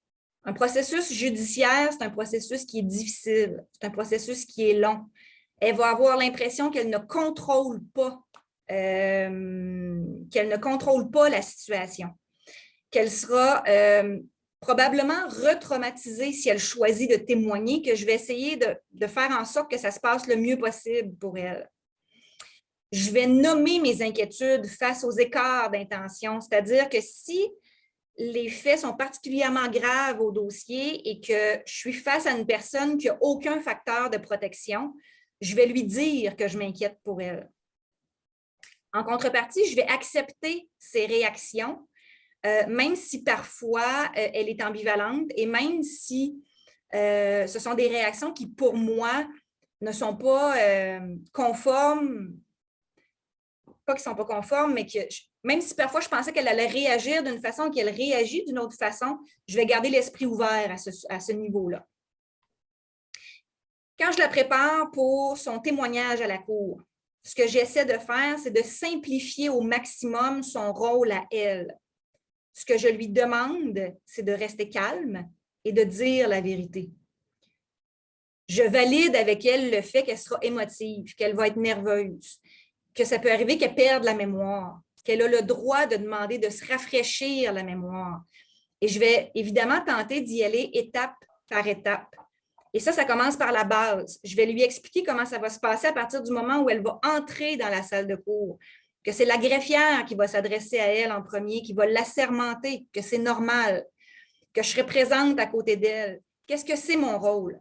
C: Un processus judiciaire, c'est un processus qui est difficile, c'est un processus qui est long. Elle va avoir l'impression qu'elle ne contrôle pas, la situation, qu'elle sera probablement retraumatisée si elle choisit de témoigner, que je vais essayer de faire en sorte que ça se passe le mieux possible pour elle. Je vais nommer mes inquiétudes face aux écarts d'intention, c'est-à-dire que si les faits sont particulièrement graves au dossier et que je suis face à une personne qui n'a aucun facteur de protection, je vais lui dire que je m'inquiète pour elle. En contrepartie, je vais accepter ses réactions, même si parfois elle est ambivalente et même si ce sont des réactions qui, pour moi, ne sont pas conformes. Pas qu'ils ne sont pas conformes, mais que même si parfois je pensais qu'elle allait réagir d'une façon qu'elle réagit d'une autre façon, je vais garder l'esprit ouvert à ce niveau-là. Quand je la prépare pour son témoignage à la cour, ce que j'essaie de faire, c'est de simplifier au maximum son rôle à elle. Ce que je lui demande, c'est de rester calme et de dire la vérité. Je valide avec elle le fait qu'elle sera émotive, qu'elle va être nerveuse, que ça peut arriver qu'elle perde la mémoire, qu'elle a le droit de demander de se rafraîchir la mémoire. Et je vais évidemment tenter d'y aller étape par étape. Et ça commence par la base. Je vais lui expliquer comment ça va se passer à partir du moment où elle va entrer dans la salle de cours, que c'est la greffière qui va s'adresser à elle en premier, qui va l'assermenter, que c'est normal, que je serai présente à côté d'elle. Qu'est-ce que c'est mon rôle?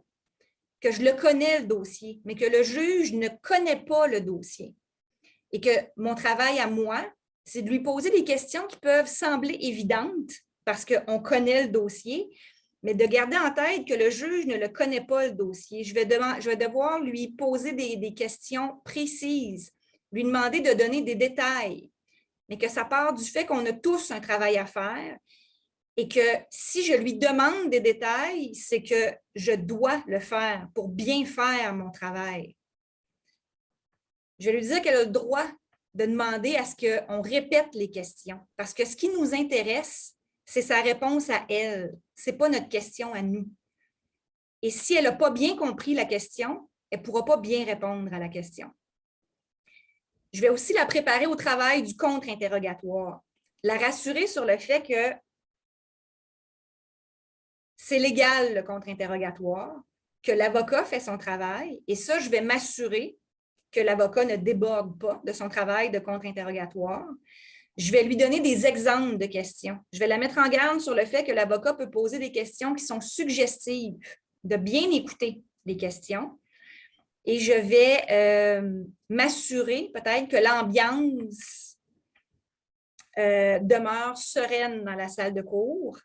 C: que je le connais, le dossier, mais que le juge ne connaît pas le dossier. Et que mon travail à moi, c'est de lui poser des questions qui peuvent sembler évidentes parce qu'on connaît le dossier, mais de garder en tête que le juge ne le connaît pas, le dossier. Je vais devoir lui poser des questions précises, lui demander de donner des détails, mais que ça part du fait qu'on a tous un travail à faire et que si je lui demande des détails, c'est que je dois le faire pour bien faire mon travail. Je vais lui dire qu'elle a le droit de demander à ce qu'on répète les questions parce que ce qui nous intéresse, c'est sa réponse à elle. Ce n'est pas notre question à nous. Et si elle n'a pas bien compris la question, elle ne pourra pas bien répondre à la question. Je vais aussi la préparer au travail du contre-interrogatoire, la rassurer sur le fait que c'est légal le contre-interrogatoire, que l'avocat fait son travail, et ça, je vais m'assurer que l'avocat ne déborde pas de son travail de contre-interrogatoire. Je vais lui donner des exemples de questions. Je vais la mettre en garde sur le fait que l'avocat peut poser des questions qui sont suggestives, de bien écouter les questions. Et je vais m'assurer peut-être que l'ambiance demeure sereine dans la salle de cours.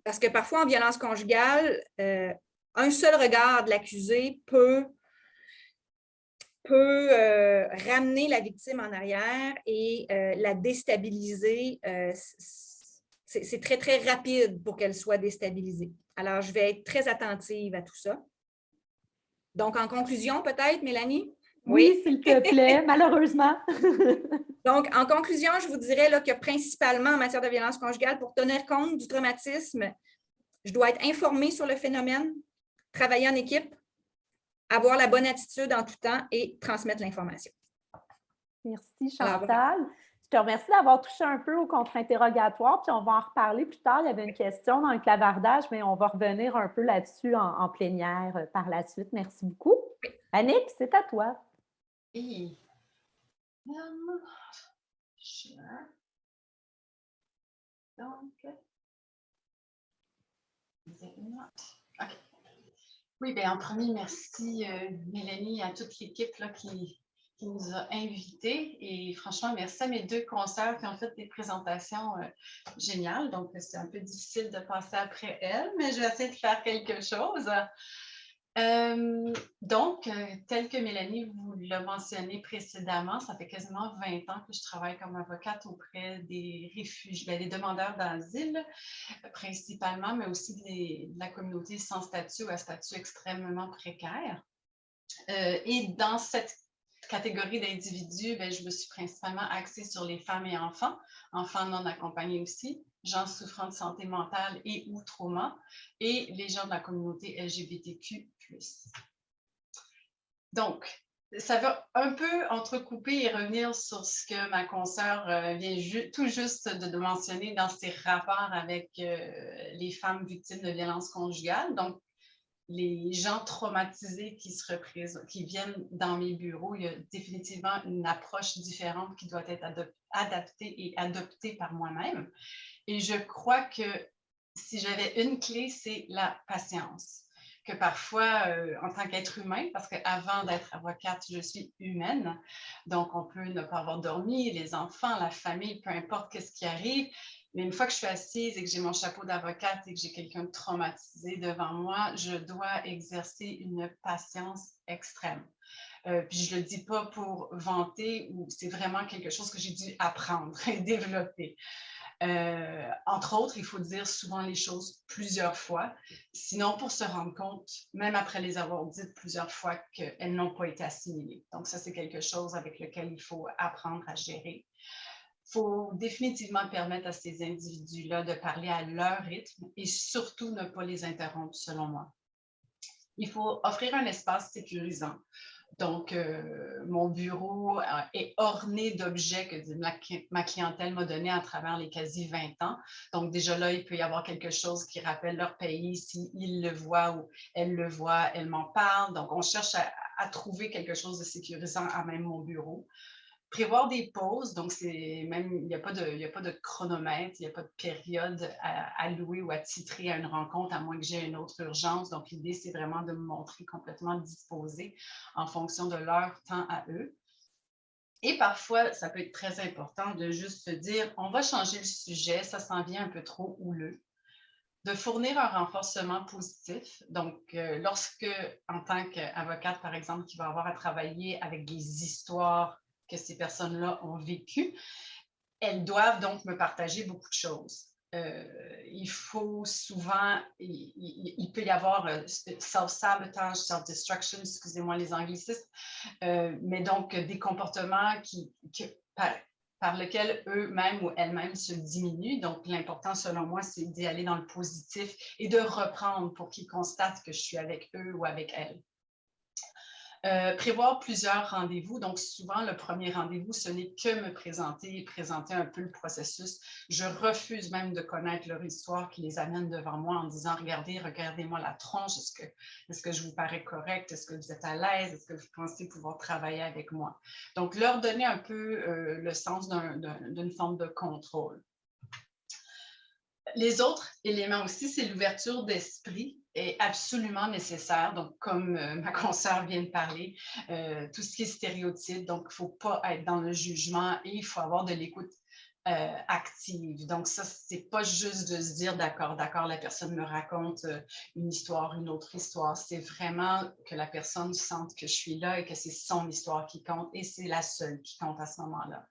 C: Parce que parfois, en violence conjugale, un seul regard de l'accusé peut ramener la victime en arrière et la déstabiliser. C'est très, très rapide pour qu'elle soit déstabilisée. Alors, je vais être très attentive à tout ça. Donc, en conclusion, peut-être, Mélanie?
A: Oui, s'il te plaît, malheureusement.
C: Donc, en conclusion, je vous dirais là, que principalement en matière de violence conjugale, pour tenir compte du traumatisme, je dois être informée sur le phénomène, travailler en équipe, avoir la bonne attitude en tout temps et transmettre l'information.
A: Merci, Chantal. Je te remercie d'avoir touché un peu au contre-interrogatoire, puis on va en reparler plus tard. Il y avait une question dans le clavardage, mais on va revenir un peu là-dessus en plénière par la suite. Merci beaucoup.
C: Oui.
A: Annick, c'est à toi.
D: Oui. OK. Oui, bien, en premier, merci Mélanie, à toute l'équipe qui nous a invités. Et franchement, merci à mes deux consoeurs qui ont fait des présentations géniales. Donc, c'est un peu difficile de passer après elles, mais je vais essayer de faire quelque chose. Donc, tel que Mélanie vous l'a mentionné précédemment, ça fait quasiment 20 ans que je travaille comme avocate auprès des réfugiés, des demandeurs d'asile principalement, mais aussi de la communauté sans statut ou à statut extrêmement précaire. Et dans cette catégorie d'individus, je me suis principalement axée sur les femmes et enfants non accompagnés aussi, gens souffrant de santé mentale et ou trauma, et les gens de la communauté LGBTQ+. Donc, ça va un peu entrecouper et revenir sur ce que ma consoeur vient tout juste de mentionner dans ses rapports avec les femmes victimes de violences conjugales. Donc, les gens traumatisés qui viennent dans mes bureaux, il y a définitivement une approche différente qui doit être adaptée et adoptée par moi-même. Et je crois que si j'avais une clé, c'est la patience. Que parfois, en tant qu'être humain, parce qu'avant d'être avocate, je suis humaine, donc on peut ne pas avoir dormi, les enfants, la famille, peu importe ce qui arrive, mais une fois que je suis assise et que j'ai mon chapeau d'avocate et que j'ai quelqu'un de traumatisé devant moi, je dois exercer une patience extrême. Puis je ne le dis pas pour vanter, ou c'est vraiment quelque chose que j'ai dû apprendre et développer. Entre autres, il faut dire souvent les choses plusieurs fois, sinon pour se rendre compte, même après les avoir dites plusieurs fois, qu'elles n'ont pas été assimilées. Donc ça, c'est quelque chose avec lequel il faut apprendre à gérer. Il faut définitivement permettre à ces individus-là de parler à leur rythme et surtout ne pas les interrompre, selon moi. Il faut offrir un espace sécurisant. Donc, mon bureau est orné d'objets que ma clientèle m'a donné à travers les quasi 20 ans. Donc, déjà là, il peut y avoir quelque chose qui rappelle leur pays, s'ils le voient ou elles le voient, elles m'en parlent. Donc, on cherche à trouver quelque chose de sécurisant à même mon bureau. Prévoir des pauses, donc il n'y a pas de chronomètre, il n'y a pas de période à louer ou à titrer à une rencontre, à moins que j'ai une autre urgence. Donc, l'idée, c'est vraiment de me montrer complètement disposée en fonction de leur temps à eux. Et parfois, ça peut être très important de juste se dire, on va changer le sujet, ça s'en vient un peu trop houleux. De fournir un renforcement positif. Donc, lorsque, en tant qu'avocate, par exemple, qui va avoir à travailler avec des histoires que ces personnes-là ont vécues, elles doivent donc me partager beaucoup de choses. Il faut souvent, il peut y avoir self-sabotage, self-destruction, excusez-moi les anglicismes, mais donc des comportements par lesquels eux-mêmes ou elles-mêmes se diminuent. Donc, l'important, selon moi, c'est d'y aller dans le positif et de reprendre pour qu'ils constatent que je suis avec eux ou avec elles. Prévoir plusieurs rendez-vous. Donc, souvent, le premier rendez-vous, ce n'est que me présenter et présenter un peu le processus. Je refuse même de connaître leur histoire qui les amène devant moi en disant, regardez-moi la tronche. Est-ce que je vous parais correct? Est-ce que vous êtes à l'aise? Est-ce que vous pensez pouvoir travailler avec moi? Donc, leur donner un peu le sens d'une forme de contrôle. Les autres éléments aussi, c'est l'ouverture d'esprit est absolument nécessaire. Donc, comme ma consoeur vient de parler, tout ce qui est stéréotype, donc il ne faut pas être dans le jugement et il faut avoir de l'écoute active. Donc, ça, ce n'est pas juste de se dire d'accord, la personne me raconte une histoire, une autre histoire. C'est vraiment que la personne sente que je suis là et que c'est son histoire qui compte et c'est la seule qui compte à ce moment-là.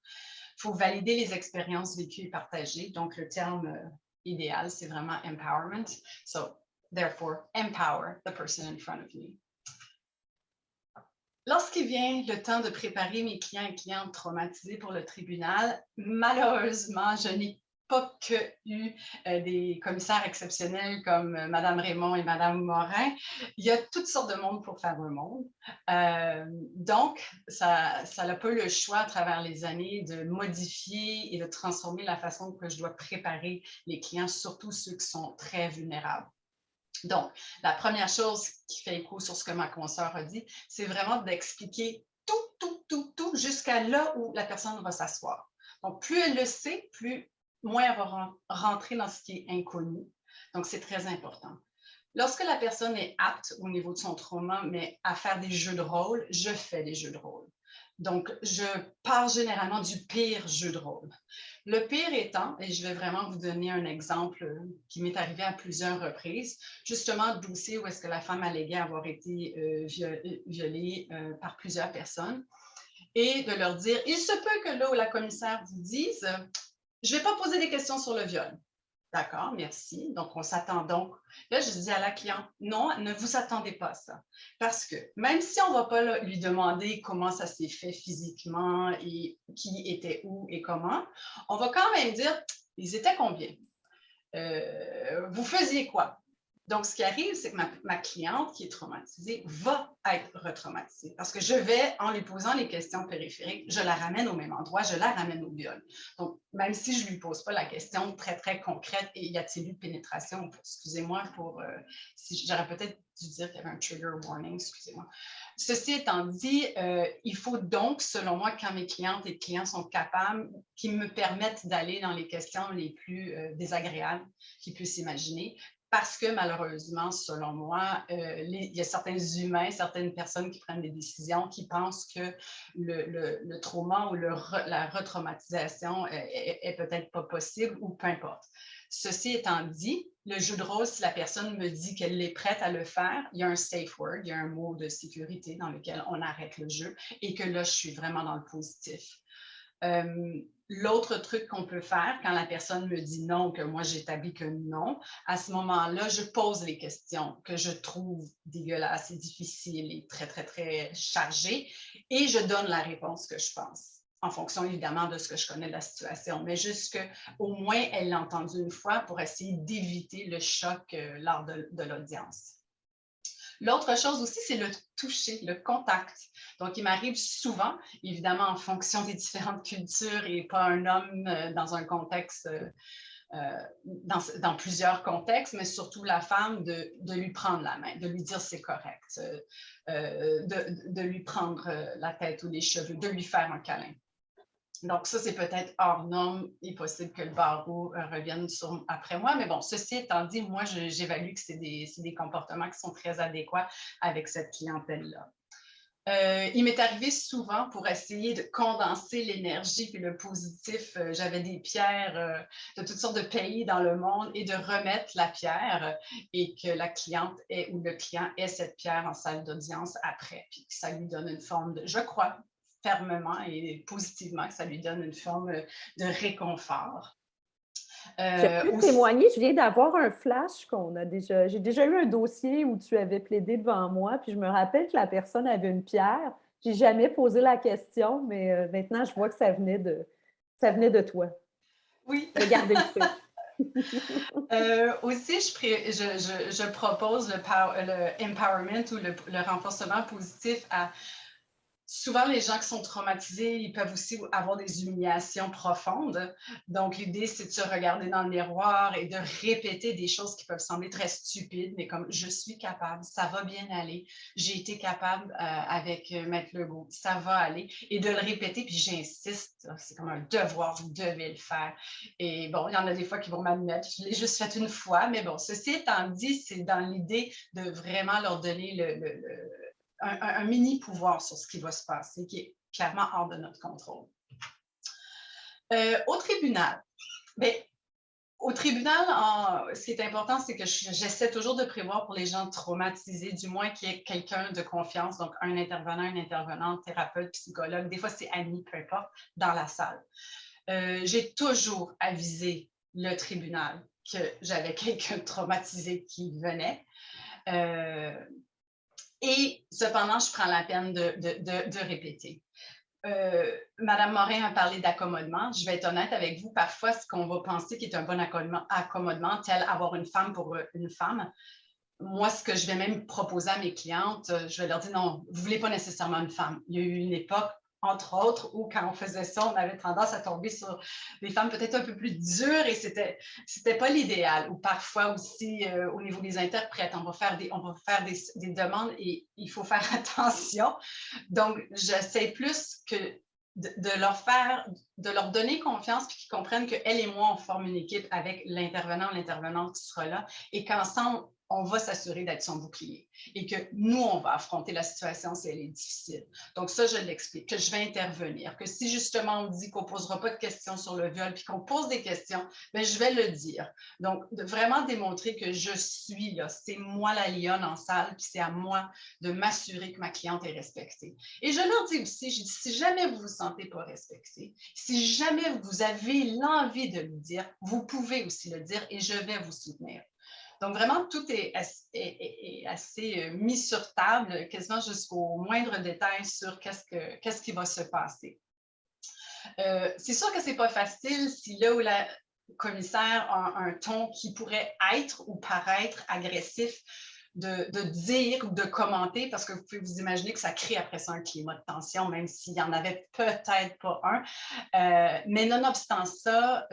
D: Il faut valider les expériences vécues et partagées. Donc, le terme idéal, c'est vraiment empowerment. So, therefore, empower the person in front of me. Lorsqu'il vient le temps de préparer mes clients et clientes traumatisés pour le tribunal, malheureusement, je n'ai pas eu des commissaires exceptionnels comme Mme Raymond et Mme Morin. Il y a toutes sortes de monde pour faire un monde. Donc, ça n'a pas eu le choix à travers les années de modifier et de transformer la façon que je dois préparer les clients, surtout ceux qui sont très vulnérables. Donc, la première chose qui fait écho sur ce que ma consoeur a dit, c'est vraiment d'expliquer tout jusqu'à là où la personne va s'asseoir. Donc, plus elle le sait, moins elle va rentrer dans ce qui est inconnu. Donc, c'est très important. Lorsque la personne est apte au niveau de son trauma, mais à faire des jeux de rôle, je fais des jeux de rôle. Donc, je pars généralement du pire jeu de rôle. Le pire étant, et je vais vraiment vous donner un exemple qui m'est arrivé à plusieurs reprises, justement, dossier où est-ce que la femme alléguait avoir été violée par plusieurs personnes, et de leur dire, il se peut que là où la commissaire vous dise, je ne vais pas poser des questions sur le viol. D'accord, merci. Donc, on s'attend donc. Là, je dis à la cliente, non, ne vous attendez pas à ça. Parce que même si on ne va pas lui demander comment ça s'est fait physiquement et qui était où et comment, on va quand même dire, ils étaient combien? Vous faisiez quoi? Donc, ce qui arrive, c'est que ma cliente qui est traumatisée va être retraumatisée parce que je vais, en lui posant les questions périphériques, je la ramène au même endroit, je la ramène au viol. Donc, même si je ne lui pose pas la question très, très concrète, et y a-t-il eu pénétration? Excusez-moi j'aurais peut-être dû dire qu'il y avait un trigger warning, excusez-moi. Ceci étant dit, il faut donc, selon moi, quand mes clientes et clients sont capables, qu'ils me permettent d'aller dans les questions les plus désagréables qu'ils puissent imaginer. Parce que malheureusement, selon moi, il y a certains humains, certaines personnes qui prennent des décisions qui pensent que le trauma ou la retraumatisation est peut-être pas possible ou peu importe. Ceci étant dit, le jeu de rôle, si la personne me dit qu'elle est prête à le faire, il y a un safe word, il y a un mot de sécurité dans lequel on arrête le jeu et que là, je suis vraiment dans le positif. L'autre truc qu'on peut faire quand la personne me dit non, que moi j'établis que non, à ce moment-là, je pose les questions que je trouve dégueulasses et difficiles et très, très, très chargées et je donne la réponse que je pense, en fonction évidemment de ce que je connais de la situation, mais juste qu'au moins elle l'a entendu une fois pour essayer d'éviter le choc lors de l'audience. L'autre chose aussi, c'est le toucher, le contact. Donc, il m'arrive souvent, évidemment en fonction des différentes cultures et pas un homme dans un contexte, dans plusieurs contextes, mais surtout la femme, de lui prendre la main, de lui dire c'est correct, de lui prendre la tête ou les cheveux, de lui faire un câlin. Donc, ça, c'est peut-être hors norme. Il est possible que le barreau revienne après moi. Mais bon, ceci étant dit, moi, j'évalue que c'est des comportements qui sont très adéquats avec cette clientèle-là. Il m'est arrivé souvent pour essayer de condenser l'énergie et le positif. J'avais des pierres de toutes sortes de pays dans le monde et de remettre la pierre et que la cliente ou le client ait cette pierre en salle d'audience après. Puis que ça lui donne une forme de, je crois, fermement et positivement, que ça lui donne une forme de réconfort.
A: Je peux témoigner, je viens d'avoir un flash j'ai déjà eu un dossier où tu avais plaidé devant moi, puis je me rappelle que la personne avait une pierre. J'ai jamais posé la question, mais maintenant je vois que ça venait de toi.
D: Oui.
A: Je vais garder le truc.
D: Aussi, je propose le empowerment ou le renforcement positif à souvent, les gens qui sont traumatisés, ils peuvent aussi avoir des humiliations profondes. Donc, l'idée, c'est de se regarder dans le miroir et de répéter des choses qui peuvent sembler très stupides, mais comme « je suis capable, ça va bien aller, j'ai été capable avec Maître Legault, ça va aller ». Et de le répéter, puis j'insiste, c'est comme un devoir, vous devez le faire. Et bon, il y en a des fois qui vont m'admettre, je l'ai juste fait une fois, mais bon, ceci étant dit, c'est dans l'idée de vraiment leur donner un mini-pouvoir sur ce qui va se passer, qui est clairement hors de notre contrôle. Au tribunal, bien, au tribunal, ce qui est important, c'est que j'essaie toujours de prévoir pour les gens traumatisés, du moins qu'il y ait quelqu'un de confiance, donc un intervenant, une intervenante, thérapeute, psychologue, des fois c'est ami, peu importe, dans la salle. J'ai toujours avisé le tribunal que j'avais quelqu'un de traumatisé qui venait. Et cependant, je prends la peine de répéter. Madame Morin a parlé d'accommodement. Je vais être honnête avec vous, parfois, ce qu'on va penser qui est un bon accommodement, tel avoir une femme pour une femme, moi, ce que je vais même proposer à mes clientes, je vais leur dire non, vous ne voulez pas nécessairement une femme. Il y a eu une époque, entre autres, où quand on faisait ça, on avait tendance à tomber sur des femmes peut-être un peu plus dures et c'était pas l'idéal. Ou parfois aussi, au niveau des interprètes, on va faire des demandes et il faut faire attention. Donc, j'essaie plus que de leur donner confiance puis qu'ils comprennent qu'elle et moi, on forme une équipe avec l'intervenant ou l'intervenante qui sera là et qu'ensemble, on va s'assurer d'être son bouclier et que nous, on va affronter la situation si elle est difficile. Donc ça, je l'explique, que je vais intervenir, que si justement on dit qu'on ne posera pas de questions sur le viol puis qu'on pose des questions, bien, je vais le dire. Donc, de vraiment démontrer que je suis là, c'est moi la lionne en salle puis c'est à moi de m'assurer que ma cliente est respectée. Et je leur dis aussi, je dis, si jamais vous ne vous sentez pas respecté, si jamais vous avez l'envie de le dire, vous pouvez aussi le dire et je vais vous soutenir. Donc, vraiment, tout est assez mis sur table, quasiment jusqu'au moindre détail sur qu'est-ce qui va se passer. C'est sûr que ce n'est pas facile si là où la commissaire a un ton qui pourrait être ou paraître agressif, de dire ou de commenter, parce que vous pouvez vous imaginer que ça crée après ça un climat de tension, même s'il n'y en avait peut-être pas un. Mais nonobstant ça,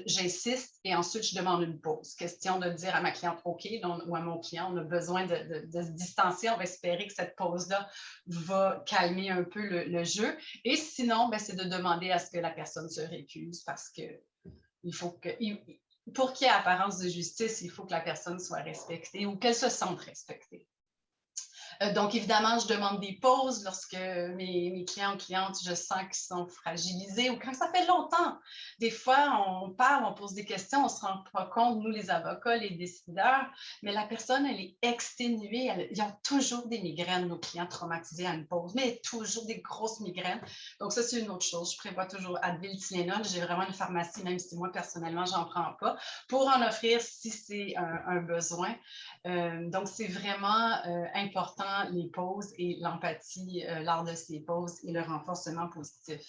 D: j'insiste et ensuite je demande une pause. Question de dire à ma cliente, OK, ou à mon client, on a besoin de se distancer. On va espérer que cette pause-là va calmer un peu le jeu. Et sinon, c'est de demander à ce que la personne se récuse parce que il faut que... Pour qu'il y ait apparence de justice, il faut que la personne soit respectée ou qu'elle se sente respectée. Donc, évidemment, je demande des pauses lorsque mes clients ou clientes, je sens qu'ils sont fragilisés ou quand ça fait longtemps. Des fois, on parle, on pose des questions, on ne se rend pas compte, nous, les avocats, les décideurs, mais la personne, elle est exténuée. Ils ont toujours des migraines, nos clients traumatisés à une pause, mais toujours des grosses migraines. Donc, ça, c'est une autre chose. Je prévois toujours Advil, Tylenol. J'ai vraiment une pharmacie, même si moi, personnellement, je n'en prends pas, pour en offrir si c'est un besoin. Donc, c'est vraiment important les pauses et l'empathie lors de ces pauses et le renforcement positif.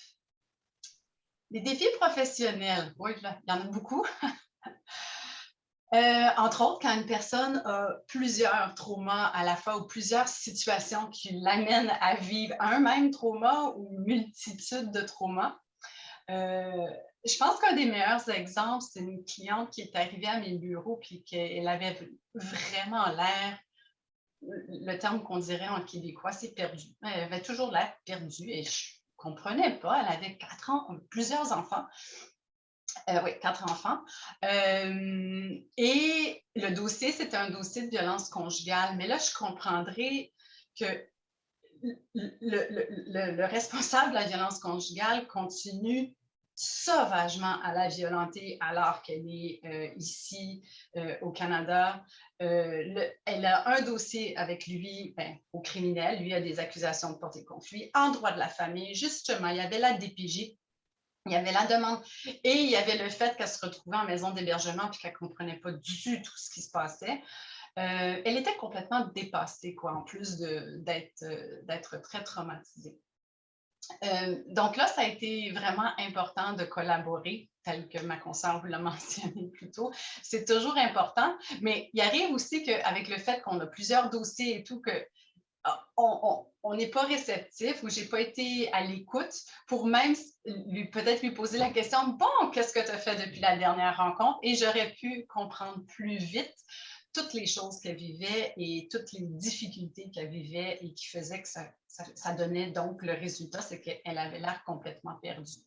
D: Les défis professionnels, oui, il y en a beaucoup. Entre autres, quand une personne a plusieurs traumas à la fois ou plusieurs situations qui l'amènent à vivre un même trauma ou une multitude de traumas. Je pense qu'un des meilleurs exemples, c'est une cliente qui est arrivée à mes bureaux et qu'elle avait vraiment l'air, le terme qu'on dirait en québécois, c'est perdu. Elle avait toujours l'air perdue et comprenait pas. Elle avait 4 ans, plusieurs enfants. Oui, 4 enfants. Et le dossier, c'était un dossier de violence conjugale. Mais là, je comprendrais que le responsable de la violence conjugale continue sauvagement à la violenter alors qu'elle est ici au Canada. Elle a un dossier avec lui au criminel. Lui a des accusations de portée contre lui. En droit de la famille, justement, il y avait la DPJ. Il y avait la demande et il y avait le fait qu'elle se retrouvait en maison d'hébergement et qu'elle ne comprenait pas du tout ce qui se passait. Elle était complètement dépassée, quoi, en plus d'être très traumatisée. Donc là, ça a été vraiment important de collaborer, tel que ma consoeur vous l'a mentionné plus tôt. C'est toujours important, mais il arrive aussi qu'avec le fait qu'on a plusieurs dossiers et tout, que on n'est pas réceptif ou je n'ai pas été à l'écoute pour même peut-être lui poser la question, bon, qu'est-ce que tu as fait depuis la dernière rencontre? Et j'aurais pu comprendre plus vite toutes les choses qu'elle vivait et toutes les difficultés qu'elle vivait et qui faisaient que ça donnait donc le résultat, c'est qu'elle avait l'air complètement perdue.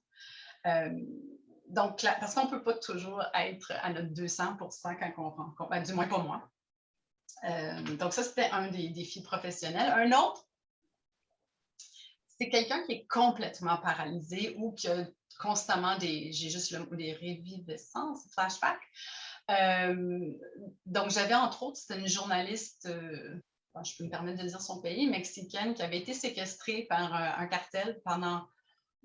D: Donc, parce qu'on ne peut pas toujours être à notre 200% quand on rencontre, du moins pas moi. Donc, ça, c'était un des défis professionnels. Un autre, c'est quelqu'un qui est complètement paralysé ou qui a constamment j'ai juste le mot, des réviviscences, flashbacks. Donc, j'avais entre autres, c'était une journaliste, je peux me permettre de dire son pays, mexicaine, qui avait été séquestrée par un cartel pendant,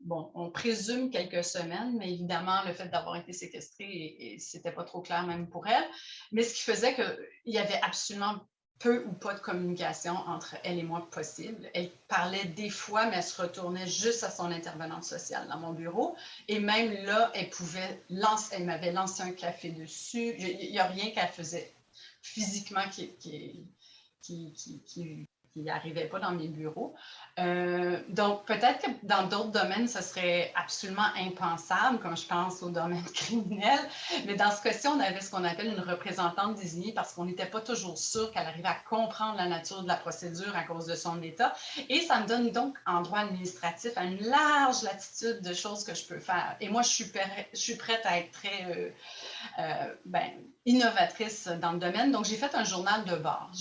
D: bon, on présume quelques semaines, mais évidemment, le fait d'avoir été séquestrée, c'était pas trop clair même pour elle. Mais ce qui faisait qu'il y avait absolument peu ou pas de communication entre elle et moi possible. Elle parlait des fois, mais elle se retournait juste à son intervenante sociale dans mon bureau. Et même là, elle m'avait lancé un café dessus. Il n'y a rien qu'elle faisait physiquement qui n'arrivait pas dans mes bureaux. Donc, peut-être que dans d'autres domaines, ce serait absolument impensable, comme je pense au domaine criminel. Mais dans ce cas-ci, on avait ce qu'on appelle une représentante désignée parce qu'on n'était pas toujours sûr qu'elle arrivait à comprendre la nature de la procédure à cause de son état. Et ça me donne donc, en droit administratif, une large latitude de choses que je peux faire. Et moi, je suis prête à être très innovatrice dans le domaine. Donc, j'ai fait un journal de bord.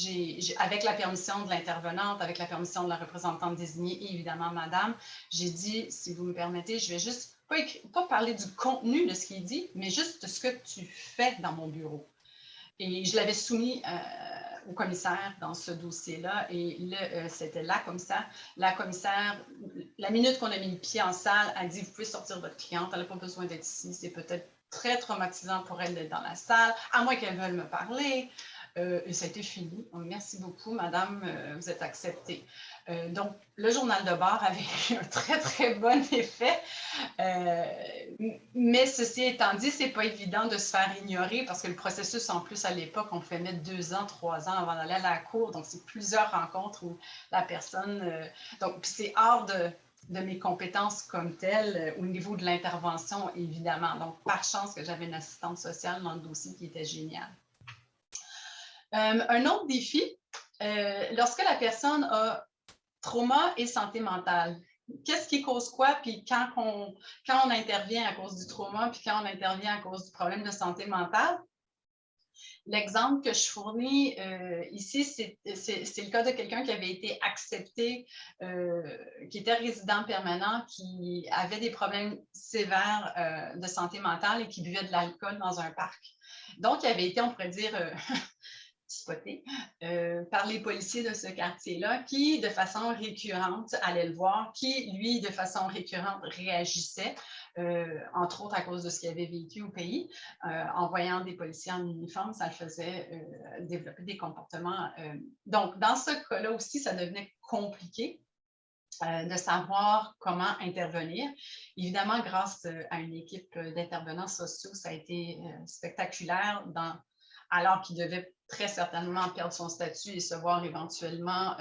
D: Avec la permission de l'intervenante, avec la permission de la représentante désignée et évidemment, madame, j'ai dit, si vous me permettez, je vais juste pas parler du contenu de ce qu'il dit, mais juste de ce que tu fais dans mon bureau. Et je l'avais soumis au commissaire dans ce dossier-là. Et c'était la commissaire. La commissaire, la minute qu'on a mis le pied en salle, a dit, vous pouvez sortir votre cliente, elle n'a pas besoin d'être ici, c'est peut-être très traumatisant pour elle d'être dans la salle, à moins qu'elle veuille me parler. Et ça a été fini. Merci beaucoup, madame, vous êtes acceptée. Donc, le journal de bord avait eu un très, très bon effet. Mais ceci étant dit, c'est pas évident de se faire ignorer parce que le processus, en plus, à l'époque, on fait mettre 2 ans, 3 ans avant d'aller à la cour. Donc, c'est plusieurs rencontres où la personne... donc, c'est hors de mes compétences comme telles au niveau de l'intervention, évidemment. Donc, par chance que j'avais une assistante sociale dans le dossier qui était géniale. Un autre défi, lorsque la personne a trauma et santé mentale, qu'est-ce qui cause quoi? Puis quand on intervient à cause du trauma, puis quand on intervient à cause du problème de santé mentale, l'exemple que je fournis ici, c'est le cas de quelqu'un qui avait été accepté, qui était résident permanent, qui avait des problèmes sévères de santé mentale et qui buvait de l'alcool dans un parc. Donc, il avait été, on pourrait dire, spoté par les policiers de ce quartier-là qui, de façon récurrente, allaient le voir, qui, lui, de façon récurrente, réagissait, entre autres à cause de ce qu'il avait vécu au pays. En voyant des policiers en uniforme, ça le faisait développer des comportements. Donc, dans ce cas-là aussi, ça devenait compliqué de savoir comment intervenir. Évidemment, grâce à une équipe d'intervenants sociaux, ça a été spectaculaire alors qu'ils devaient très certainement perdre son statut et se voir éventuellement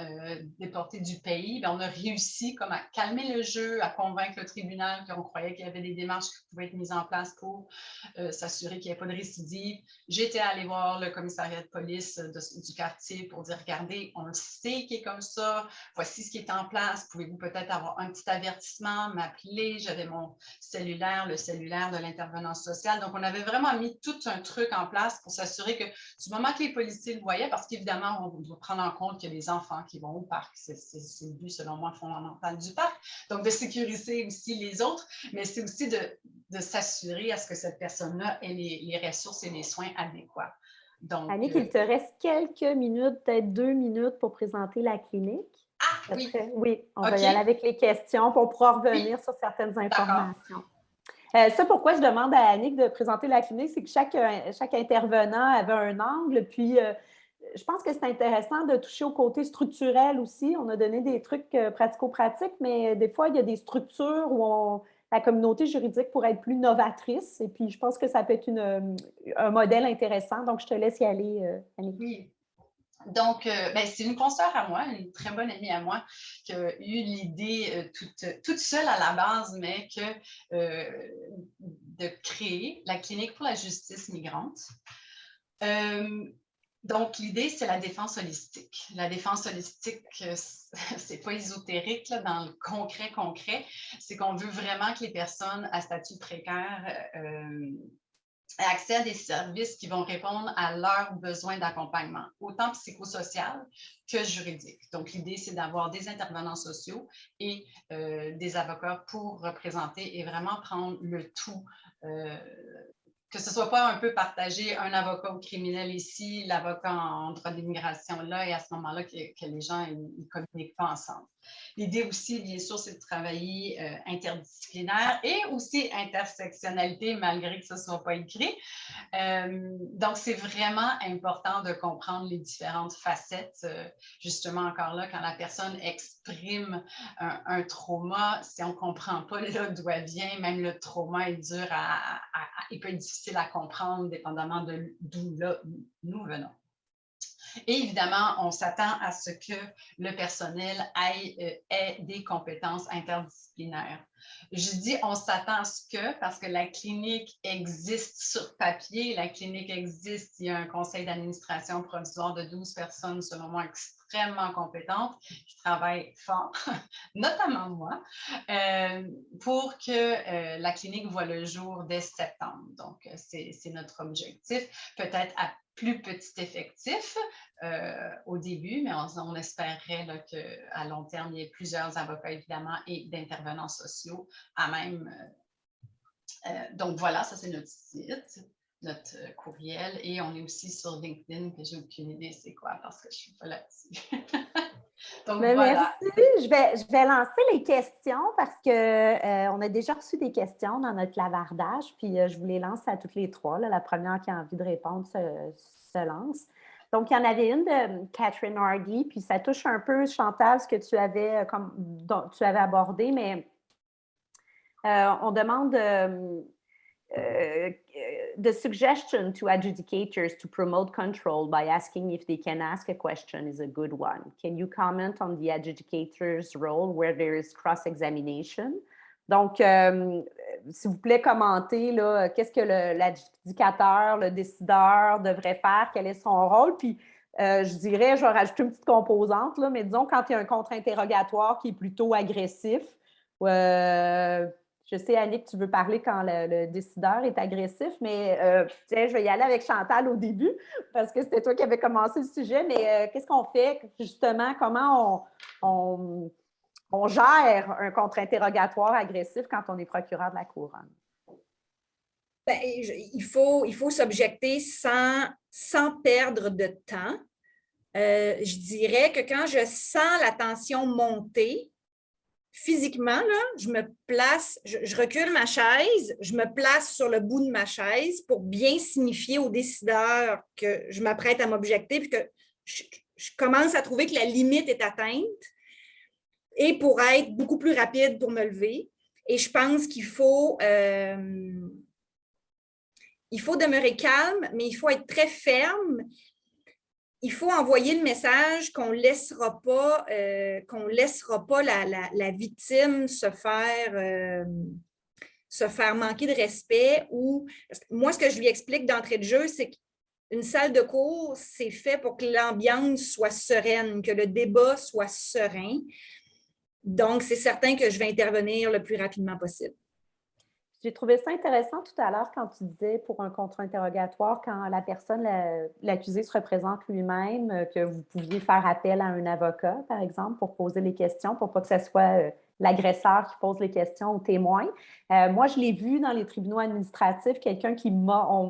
D: déporté du pays. Bien, on a réussi comme à calmer le jeu, à convaincre le tribunal qu'on croyait qu'il y avait des démarches qui pouvaient être mises en place pour s'assurer qu'il n'y ait pas de récidive. J'étais allée voir le commissariat de police du quartier pour dire, regardez, on le sait qu'il est comme ça, voici ce qui est en place, pouvez-vous peut-être avoir un petit avertissement, m'appeler, j'avais mon cellulaire, le cellulaire de l'intervenant social. Donc, on avait vraiment mis tout un truc en place pour s'assurer que du moment que les policiers le voyaient, parce qu'évidemment, on doit prendre en compte qu'il y a des enfants qui vont au parc. C'est le but, selon moi, fondamental du parc. Donc, de sécuriser aussi les autres, mais c'est aussi de s'assurer à ce que cette personne-là ait les ressources et les soins adéquats. Donc,
A: Annick, il te reste quelques minutes, peut-être 2 minutes pour présenter la clinique.
D: Ah, oui.
A: Oui, on va y aller avec les questions pour pouvoir revenir sur certaines informations. Ça, pourquoi je demande à Annick de présenter la clinique, c'est que chaque intervenant avait un angle, puis je pense que c'est intéressant de toucher au côté structurel aussi. On a donné des trucs pratico-pratiques, mais des fois, il y a des structures où la communauté juridique pourrait être plus novatrice, et puis je pense que ça peut être un modèle intéressant. Donc, je te laisse y aller, Annick.
D: Oui. Donc, c'est une consoeur à moi, une très bonne amie à moi, qui a eu l'idée toute seule à la base, mais de créer la clinique pour la justice migrante. Donc, l'idée, c'est la défense holistique. La défense holistique, c'est pas ésotérique là, dans le concret. C'est qu'on veut vraiment que les personnes à statut précaire aient accès à des services qui vont répondre à leurs besoins d'accompagnement, autant psychosocial que juridique. Donc, l'idée, c'est d'avoir des intervenants sociaux et des avocats pour représenter et vraiment prendre le tout. Que ce ne soit pas un peu partagé, un avocat au criminel ici, l'avocat en droit d'immigration là, et à ce moment-là, que les gens ne communiquent pas ensemble. L'idée aussi, bien sûr, c'est de travailler interdisciplinaire et aussi intersectionnalité, malgré que ce ne soit pas écrit. Donc, c'est vraiment important de comprendre les différentes facettes. Justement, encore là, quand la personne exprime un trauma, si on ne comprend pas là d'où elle vient, même le trauma est dur il peut être difficile à comprendre, dépendamment d'où nous venons. Et évidemment, on s'attend à ce que le personnel ait des compétences interdisciplinaires. Je dis on s'attend à ce que, parce que la clinique existe sur papier, la clinique existe, il y a un conseil d'administration provisoire de 12 personnes, selon moi, extrêmement compétentes, qui travaillent fort, notamment moi, pour que la clinique voit le jour dès septembre. Donc, c'est notre objectif, peut-être à plus petit effectif au début, mais on espérerait qu'à long terme, il y ait plusieurs avocats, évidemment, et d'intervenants sociaux à même. Donc, voilà, ça, c'est notre site, notre courriel, et on est aussi sur LinkedIn, que j'ai aucune idée c'est quoi, parce que je ne suis pas là-dessus. Donc, voilà.
A: Merci. Je vais lancer les questions parce qu'on a déjà reçu des questions dans notre clavardage, puis je vous les lance à toutes les trois. Là. La première qui a envie de répondre se lance. Donc, il y en avait une de Catherine Hardy, puis ça touche un peu, Chantal, ce que tu avais abordé, mais on demande the suggestion to adjudicators to promote control by asking if they can ask a question is a good one. Can you comment on the adjudicator's role where there is cross-examination? Donc, s'il vous plaît, commentez là, qu'est-ce que l'adjudicateur, le décideur devrait faire, quel est son rôle. Puis, je dirais, je vais rajouter une petite composante, là, mais disons, quand il y a un contre-interrogatoire qui est plutôt agressif, je sais, Annick, tu veux parler quand le décideur est agressif, mais tiens, je vais y aller avec Chantal au début parce que c'était toi qui avais commencé le sujet, mais qu'est-ce qu'on fait justement? Comment on gère un contre-interrogatoire agressif quand on est procureur de la couronne?
C: Bien, il faut s'objecter sans perdre de temps. Je dirais que quand je sens la tension monter, physiquement, là, je me place, je recule ma chaise, je me place sur le bout de ma chaise pour bien signifier au décideur que je m'apprête à m'objecter puis que je commence à trouver que la limite est atteinte et pour être beaucoup plus rapide pour me lever. Et je pense qu'il faut demeurer calme, mais il faut être très ferme il faut envoyer le message qu'on ne laissera pas, la victime se faire manquer de respect. Parce que moi, ce que je lui explique d'entrée de jeu, c'est qu'une salle de cours, c'est fait pour que l'ambiance soit sereine, que le débat soit serein. Donc, c'est certain que je vais intervenir le plus rapidement possible.
A: J'ai trouvé ça intéressant tout à l'heure quand tu disais pour un contre-interrogatoire, quand la personne, l'accusé se représente lui-même, que vous pouviez faire appel à un avocat, par exemple, pour poser les questions, pour pas que ce soit l'agresseur qui pose les questions au témoin. Moi, je l'ai vu dans les tribunaux administratifs, quelqu'un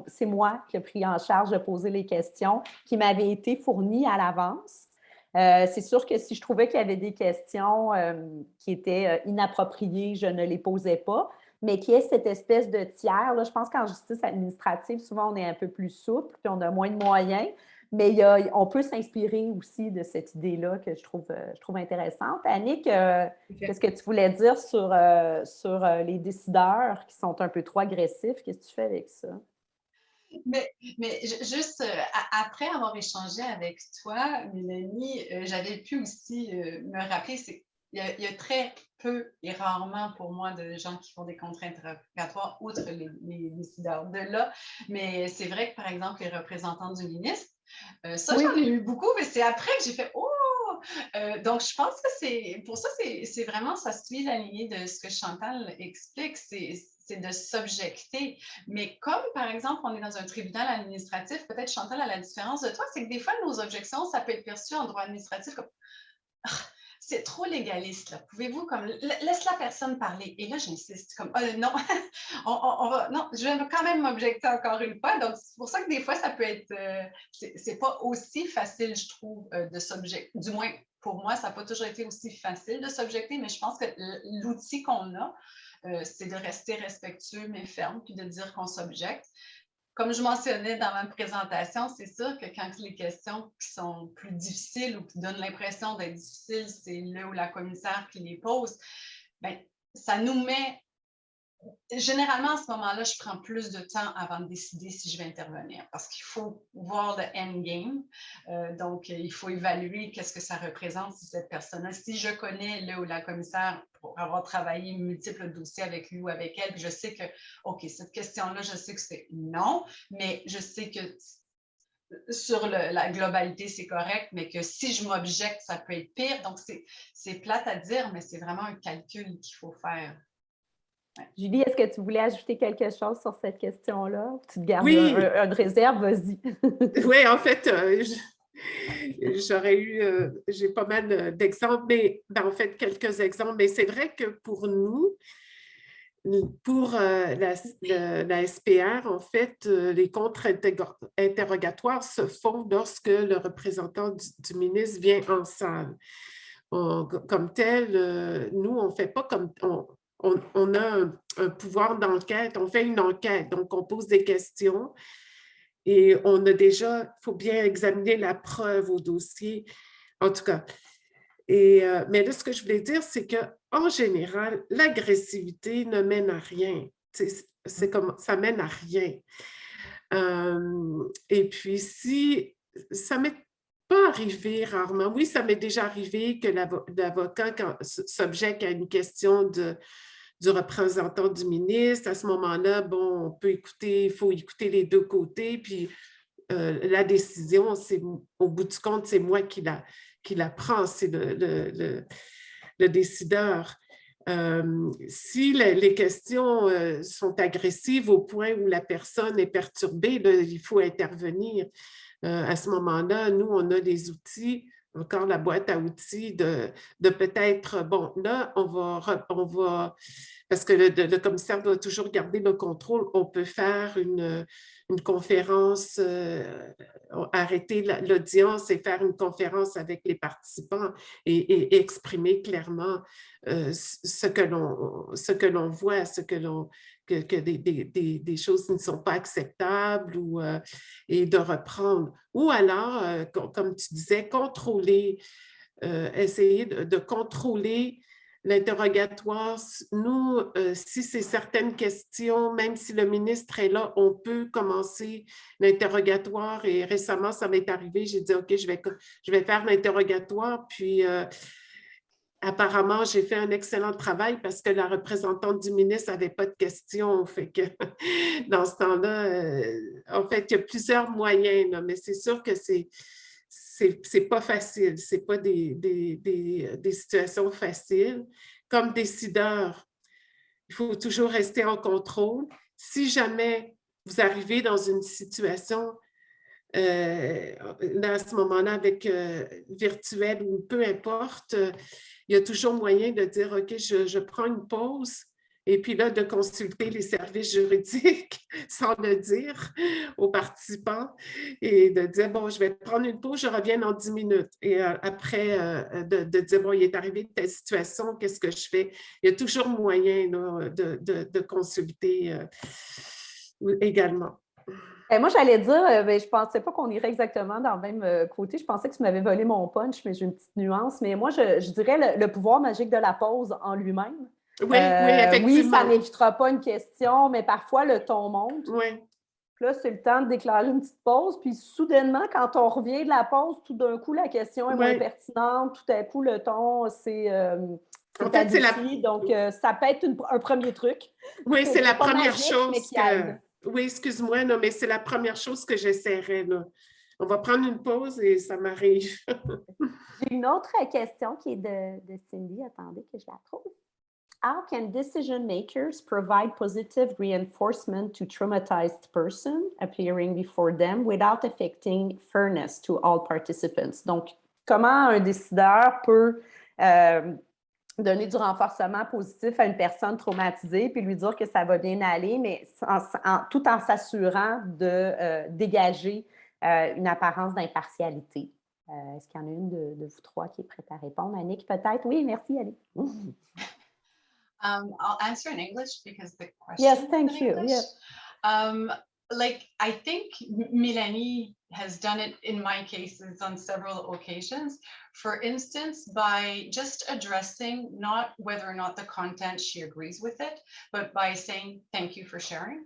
A: c'est moi qui ai pris en charge de poser les questions, qui m'avait été fournies à l'avance. C'est sûr que si je trouvais qu'il y avait des questions qui étaient inappropriées, je ne les posais pas. Mais qu'il y ait cette espèce de tiers. Là, je pense qu'en justice administrative, souvent, on est un peu plus souple, puis on a moins de moyens, mais on peut s'inspirer aussi de cette idée-là que je trouve intéressante. Annick, qu'est-ce que tu voulais dire sur les décideurs qui sont un peu trop agressifs? Qu'est-ce que tu fais avec ça?
D: Mais juste après avoir échangé avec toi, Mélanie, j'avais pu aussi me rappeler, il y a très peu et rarement pour moi de gens qui font des contre-interrogatoires outre les décideurs de là. Mais c'est vrai que, par exemple, les représentants du ministre, ça, j'en ai eu beaucoup, mais c'est après que j'ai fait « Oh! » Donc, je pense que pour ça, c'est vraiment, ça suit la lignée de ce que Chantal explique, c'est de s'objecter. Mais comme, par exemple, on est dans un tribunal administratif, peut-être, Chantal, à la différence de toi, c'est que des fois, nos objections, ça peut être perçu en droit administratif comme c'est trop légaliste, là. Pouvez-vous, comme, laisse la personne parler. Et là, j'insiste, comme, non, non, je vais quand même m'objecter encore une fois. Donc, c'est pour ça que des fois, ça peut être, c'est pas aussi facile, je trouve, de s'objecter. Du moins, pour moi, ça n'a pas toujours été aussi facile de s'objecter, mais je pense que l'outil qu'on a, c'est de rester respectueux, mais ferme, puis de dire qu'on s'objecte. Comme je mentionnais dans ma présentation, c'est sûr que quand les questions qui sont plus difficiles ou qui donnent l'impression d'être difficiles, c'est le ou la commissaire qui les pose, bien, ça nous met... Généralement, à ce moment-là, je prends plus de temps avant de décider si je vais intervenir parce qu'il faut voir le endgame. Donc, il faut évaluer qu'est-ce que ça représente si cette personne-là, si je connais le ou la commissaire pour avoir travaillé multiples dossiers avec lui ou avec elle, puis je sais que, OK, cette question-là, je sais que c'est non, mais je sais que sur la globalité, c'est correct, mais que si je m'objecte, ça peut être pire. Donc, c'est plate à dire, mais c'est vraiment un calcul qu'il faut faire.
A: Ouais. Julie, est-ce que tu voulais ajouter quelque chose sur cette question-là? Tu te gardes
B: Oui.
A: une réserve, vas-y.
B: Oui, en fait, j'ai pas mal d'exemples, mais en fait, quelques exemples. Mais c'est vrai que pour nous, pour la SPR, en fait, les contre-interrogatoires se font lorsque le représentant du ministre vient en salle. Comme tel, nous, on ne fait pas comme... On a un pouvoir d'enquête, on fait une enquête, donc on pose des questions et on a déjà, il faut bien examiner la preuve au dossier, en tout cas. Mais là, ce que je voulais dire, c'est qu'en général, l'agressivité ne mène à rien. C'est comme ça mène à rien. Et puis, si ça m'est pas arrivé rarement, oui, ça m'est déjà arrivé que l'avocat s'objecte à une question du représentant du ministre. À ce moment-là, bon, on peut écouter, il faut écouter les deux côtés, puis la décision, au bout du compte, c'est moi qui la prends, c'est le décideur. Si les questions sont agressives au point où la personne est perturbée, là, il faut intervenir. À ce moment-là, nous, on a des outils, encore la boîte à outils de peut-être, bon, là, on va parce que le commissaire doit toujours garder le contrôle, on peut faire une conférence, arrêter l'audience et faire une conférence avec les participants et exprimer clairement ce que l'on voit, que des choses qui ne sont pas acceptables et de reprendre. Ou alors, comme tu disais, contrôler, essayer de contrôler L'interrogatoire, nous, si c'est certaines questions, même si le ministre est là, on peut commencer l'interrogatoire. Et récemment, ça m'est arrivé, j'ai dit, OK, je vais faire l'interrogatoire. Puis, apparemment, j'ai fait un excellent travail parce que la représentante du ministre n'avait pas de questions. Fait que dans ce temps-là, en fait, il y a plusieurs moyens, là, mais c'est sûr que c'est pas facile, c'est pas des situations faciles. Comme décideur, il faut toujours rester en contrôle. Si jamais vous arrivez dans une situation, à ce moment-là, avec virtuel ou peu importe, il y a toujours moyen de dire, OK, je prends une pause. Et puis là, de consulter les services juridiques sans le dire aux participants et de dire, bon, je vais prendre une pause, je reviens dans 10 minutes. Et après, de dire, bon, il est arrivé telle situation, qu'est-ce que je fais? Il y a toujours moyen là, de consulter également.
A: Moi, j'allais dire, ben, je ne pensais pas qu'on irait exactement dans le même côté. Je pensais que tu m'avais volé mon punch, mais j'ai une petite nuance. Mais moi, je dirais le pouvoir magique de la pause en lui-même.
B: Oui, effectivement.
A: Oui, ça n'évitera pas une question, mais parfois, le ton monte.
B: Oui.
A: Puis là, c'est le temps de déclarer une petite pause. Puis soudainement, quand on revient de la pause, tout d'un coup, la question est moins pertinente. Tout à coup, le ton, c'est
B: en fait,
A: adouci. Donc, ça peut être un premier truc.
B: Oui, c'est la première
A: magique,
B: chose que... Oui, excuse-moi, non, mais c'est la première chose que j'essaierais, là. On va prendre une pause et ça m'arrive.
A: J'ai une autre question qui est de Cindy. Attendez que je la trouve. How can decision makers provide positive reinforcement to traumatized person appearing before them without affecting fairness to all participants? Donc, comment un décideur peut donner du renforcement positif à une personne traumatisée puis lui dire que ça va bien aller, mais tout en s'assurant de dégager une apparence d'impartialité? Est-ce qu'il y en a une de vous trois qui est prête à répondre? Annick, peut-être? Oui, merci, Annick.
D: I'll answer in English because the question.
A: Yes, thank you. Yes.
D: Like, I think Mélanie has done it in my cases on several occasions. For instance, by just addressing not whether or not the content she agrees with it, but by saying thank you for sharing.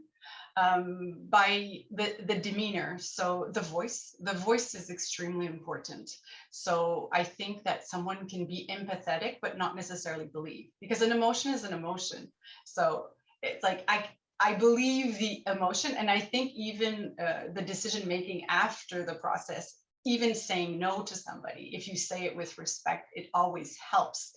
D: By the demeanor, so the voice is extremely important. So I think that someone can be empathetic but not necessarily believe, because an emotion is an emotion. So it's like I believe the emotion, and I think even the decision making after the process, even saying no to somebody, if you say it with respect, it always helps.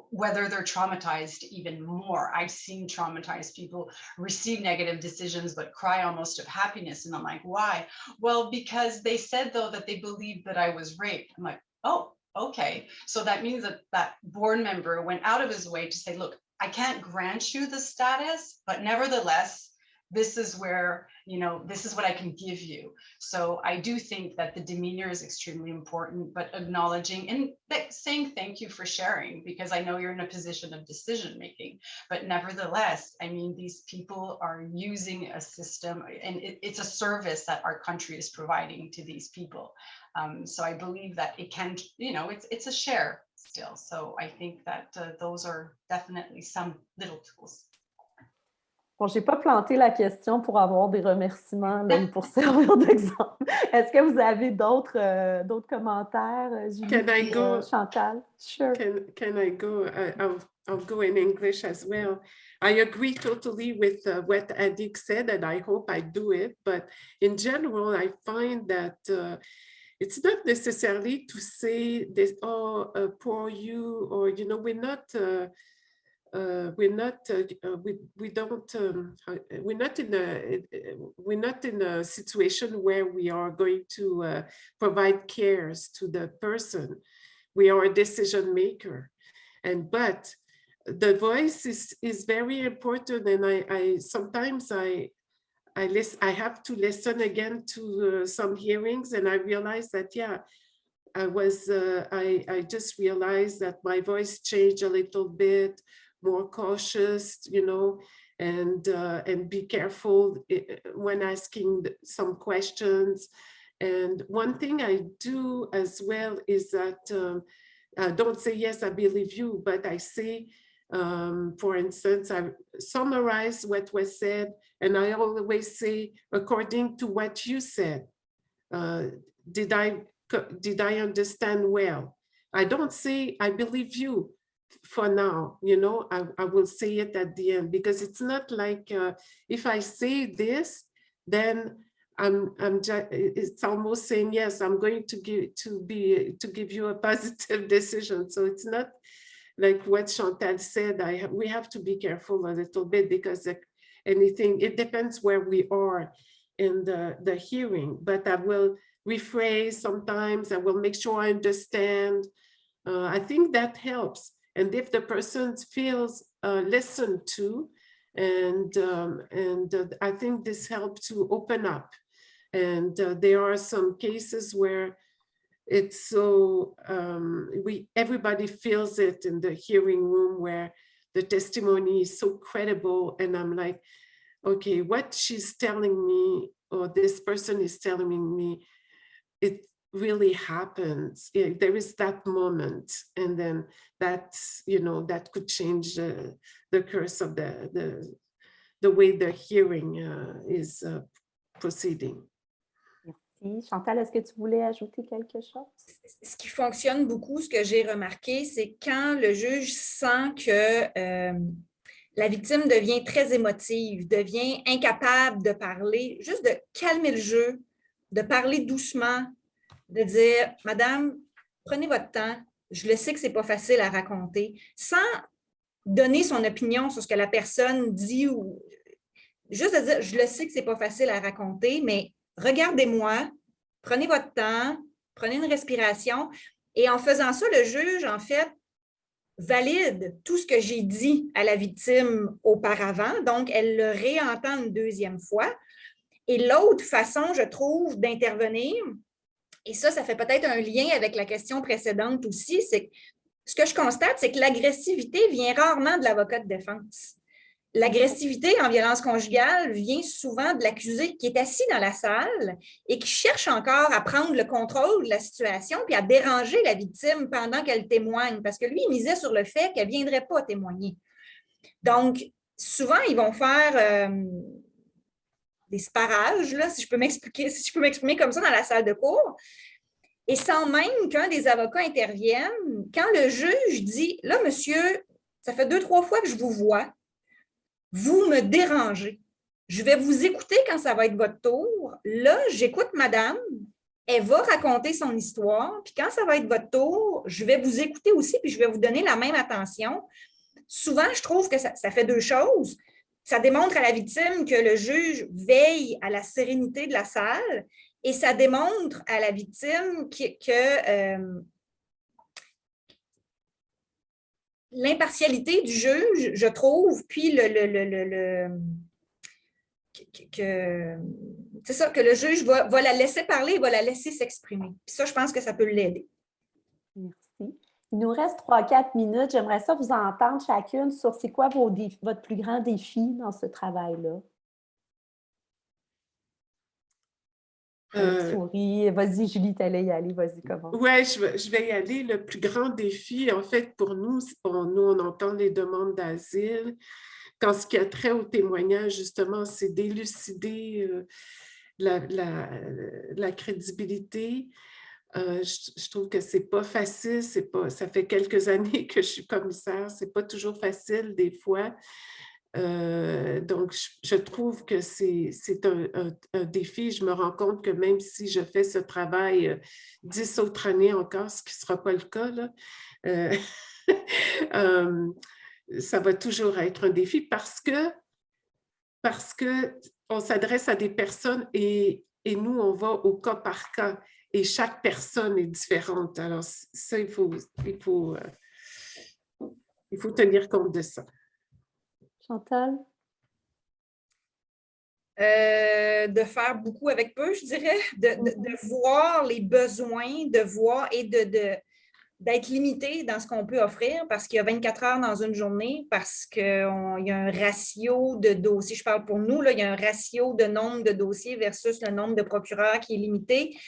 D: Whether they're traumatized even more. I've seen traumatized people receive negative decisions but cry almost of happiness, and I'm like, why? Well, because they said though that they believed that I was raped. I'm like, oh, okay. So that means that that board member went out of his way to say, look, I can't grant you the status, but nevertheless, this is where, you know, this is what I can give you. So I do think that the demeanor is extremely important, but acknowledging and saying thank you for sharing, because I know you're in a position of decision making, but nevertheless, I mean, these people are using a system, and it's a service that our country is providing to these people. So I believe that it can, you know, it's a share still. So I think that those are definitely some little tools.
A: Bon, je n'ai pas planté la question pour avoir des remerciements là, pour servir d'exemple. Est-ce que vous avez d'autres commentaires, Julie, Chantal?
B: Sure. Can I go? I'll go in English as well. I agree totally with what Annick said, and I hope I do it. But in general, I find that it's not necessarily to say this, poor you, or, you know, we're not in a situation where we are going to provide cares to the person. We are a decision maker, but the voice is very important. And I sometimes I have to listen again to some hearings, and I realize that, yeah, I just realized that my voice changed a little bit, more cautious, you know, and be careful when asking some questions. And one thing I do as well is that I don't say, yes, I believe you, but I say, for instance, I summarize what was said, and I always say, according to what you said, did I understand well? I don't say, I believe you for now, you know, I will say it at the end, because it's not like if I say this, then it's almost saying, yes, I'm going to give you a positive decision. So it's not like what Chantal said. We have to be careful a little bit, because it depends where we are in the hearing, but I will rephrase sometimes. I will make sure I understand. I think that helps. And if the person feels listened to, and I think this helps to open up. And there are some cases where it's so, everybody feels it in the hearing room, where the testimony is so credible. And I'm like, okay, what she's telling me, or this person is telling me, it really happens. There is that moment, and then that, you know, that could change the course of the way the hearing is proceeding.
A: Merci. Chantal, est-ce que tu voulais ajouter quelque chose?
C: Ce qui fonctionne beaucoup, ce que j'ai remarqué, c'est quand le juge sent que la victime devient très émotive, devient incapable de parler, juste de calmer le jeu, de parler doucement, de dire, Madame, prenez votre temps, je le sais que ce n'est pas facile à raconter, sans donner son opinion sur ce que la personne dit, ou juste de dire, je le sais que ce n'est pas facile à raconter, mais regardez-moi, prenez votre temps, prenez une respiration. Et en faisant ça, le juge, en fait, valide tout ce que j'ai dit à la victime auparavant. Donc, elle le réentend une deuxième fois. Et l'autre façon, je trouve, d'intervenir, et ça fait peut-être un lien avec la question précédente aussi, c'est que ce que je constate, c'est que l'agressivité vient rarement de l'avocat de défense. L'agressivité en violence conjugale vient souvent de l'accusé qui est assis dans la salle et qui cherche encore à prendre le contrôle de la situation puis à déranger la victime pendant qu'elle témoigne, parce que lui, il misait sur le fait qu'elle ne viendrait pas témoigner. Donc, souvent, ils vont faire des sparages, là, si je peux m'exprimer comme ça dans la salle de cours, et sans même qu'un des avocats intervienne, quand le juge dit « Là, monsieur, ça fait 2-3 fois que je vous vois, vous me dérangez. Je vais vous écouter quand ça va être votre tour. Là, j'écoute madame. Elle va raconter son histoire. Puis quand ça va être votre tour, je vais vous écouter aussi, puis je vais vous donner la même attention. » Souvent, je trouve que ça fait deux choses. Ça démontre à la victime que le juge veille à la sérénité de la salle, et ça démontre à la victime que l'impartialité du juge, je trouve, puis c'est ça, que le juge va la laisser parler, va la laisser s'exprimer. Puis ça, je pense que ça peut l'aider.
A: Merci. Il nous reste 3-4 minutes. J'aimerais ça vous entendre chacune sur c'est quoi votre plus grand défi dans ce travail-là. Souris. Vas-y, Julie, tu allais y aller. Vas-y, commence.
B: Oui, je vais y aller. Le plus grand défi, en fait, pour nous, on entend les demandes d'asile. Quand ce qui a trait au témoignage, justement, c'est d'élucider la crédibilité. Je trouve que c'est pas facile. Ça fait quelques années que je suis commissaire. C'est pas toujours facile des fois. Donc, je trouve que c'est un défi. Je me rends compte que même si je fais ce travail 10 autres années encore, ce qui ne sera pas le cas, là, ça va toujours être un défi parce que on s'adresse à des personnes et nous, on va au cas par cas et chaque personne est différente. Alors, ça, il faut tenir compte de ça.
A: Chantal?
C: De faire beaucoup avec peu, je dirais, de voir les besoins, de voir et d'être limité dans ce qu'on peut offrir, parce qu'il y a 24 heures dans une journée, parce qu'il y a un ratio de dossiers, je parle pour nous, là, il y a un ratio de nombre de dossiers versus le nombre de procureurs qui est limité.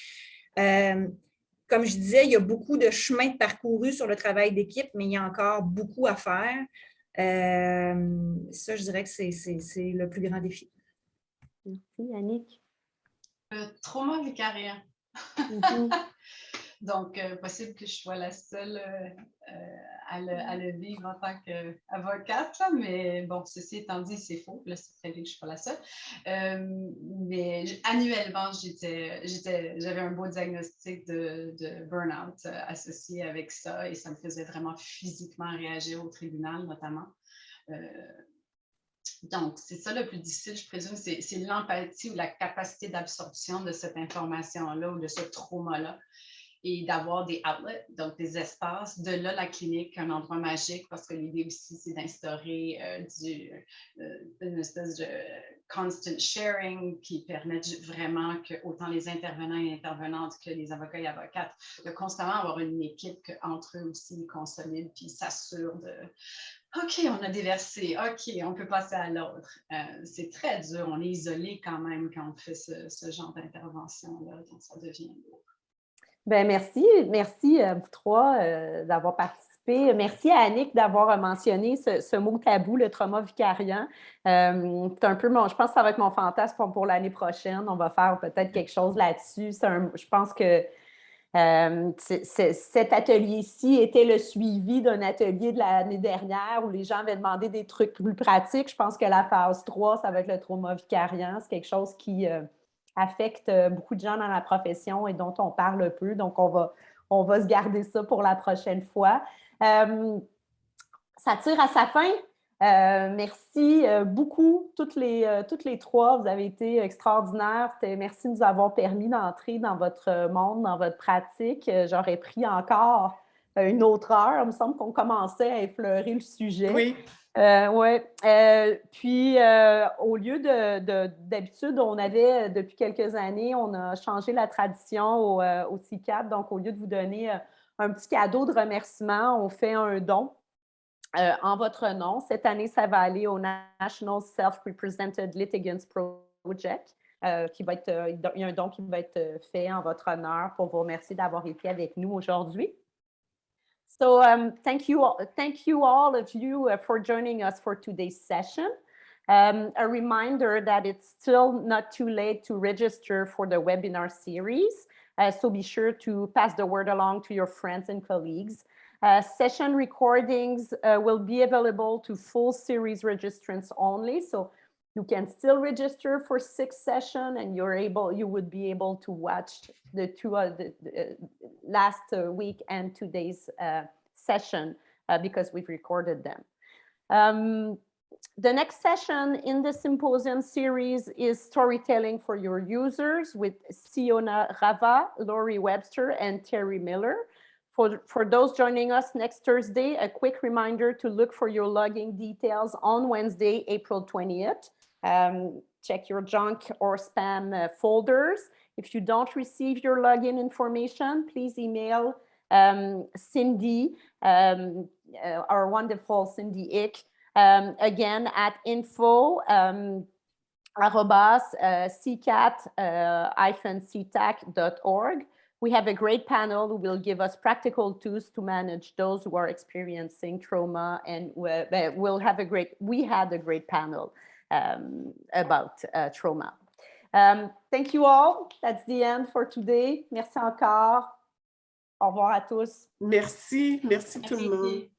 C: Comme comme je disais, il y a beaucoup de chemin de parcouru sur le travail d'équipe, mais il y a encore beaucoup à faire. Ça, je dirais que c'est le plus grand défi.
A: Merci, Annick.
D: Trauma vicariat.
A: Mhm.
D: Donc, possible que je sois la seule à le vivre en tant qu'avocate, mais bon, ceci étant dit, c'est faux. Là, c'est très bien que je ne suis pas la seule. Mais annuellement, j'avais un beau diagnostic de burn-out associé avec ça et ça me faisait vraiment physiquement réagir au tribunal, notamment. Donc, c'est ça le plus difficile, je présume, c'est l'empathie ou la capacité d'absorption de cette information-là ou de ce trauma-là et d'avoir des outlets, donc des espaces. De là, la clinique, un endroit magique, parce que l'idée aussi, c'est d'instaurer une espèce de constant sharing qui permet vraiment que autant les intervenants et intervenantes que les avocats et avocates de constamment avoir une équipe qu'entre eux aussi ils consolident puis s'assurent de OK, on a déversé, OK, on peut passer à l'autre. C'est très dur, on est isolé quand même quand on fait ce genre d'intervention-là, donc ça devient lourd.
A: Ben merci à vous trois d'avoir participé. Merci à Annick d'avoir mentionné ce mot tabou, le trauma vicariant. C'est un peu je pense que ça va être mon fantasme pour l'année prochaine. On va faire peut-être quelque chose là-dessus. Je pense que cet atelier-ci était le suivi d'un atelier de l'année dernière où les gens avaient demandé des trucs plus pratiques. Je pense que la phase 3, ça va être le trauma vicariant. C'est quelque chose qui affecte beaucoup de gens dans la profession et dont on parle peu. Donc, on va se garder ça pour la prochaine fois. Ça tire à sa fin. Merci beaucoup, toutes les trois. Vous avez été extraordinaires. Merci de nous avoir permis d'entrer dans votre monde, dans votre pratique. J'aurais pris encore une autre heure. Il me semble qu'on commençait à effleurer le sujet.
B: Oui.
A: Ouais. Puis, au lieu d'habitude, on avait, depuis quelques années, on a changé la tradition au CICAD. Donc, au lieu de vous donner un petit cadeau de remerciement, on fait un don. En votre nom. Cette année, ça va aller au National Self-Represented Litigants Project. Il y a un don qui va être fait en votre honneur pour vous remercier d'avoir été avec nous aujourd'hui. So thank you all of you for joining us for today's session. A reminder that it's still not too late to register for the webinar series. So be sure to pass the word along to your friends and colleagues. Session recordings will be available to full series registrants only. So you can still register for 6 sessions and you would be able to watch the last week and today's session because we've recorded them. The next session in the symposium series is Storytelling for Your Users with Siona Rava, Laurie Webster, and Terry Miller. For those joining us next Thursday, a quick reminder to look for your login details on Wednesday, April 20th. Check your junk or spam folders. If you don't receive your login information, please email Cindy, our wonderful Cindy Ick, again at info @ccat-ctac.org. We have a great panel who will give us practical tools to manage those who are experiencing trauma, and we had a great panel about trauma. Thank you all. That's the end for today. Merci encore. Au revoir à tous.
B: Merci tout le monde.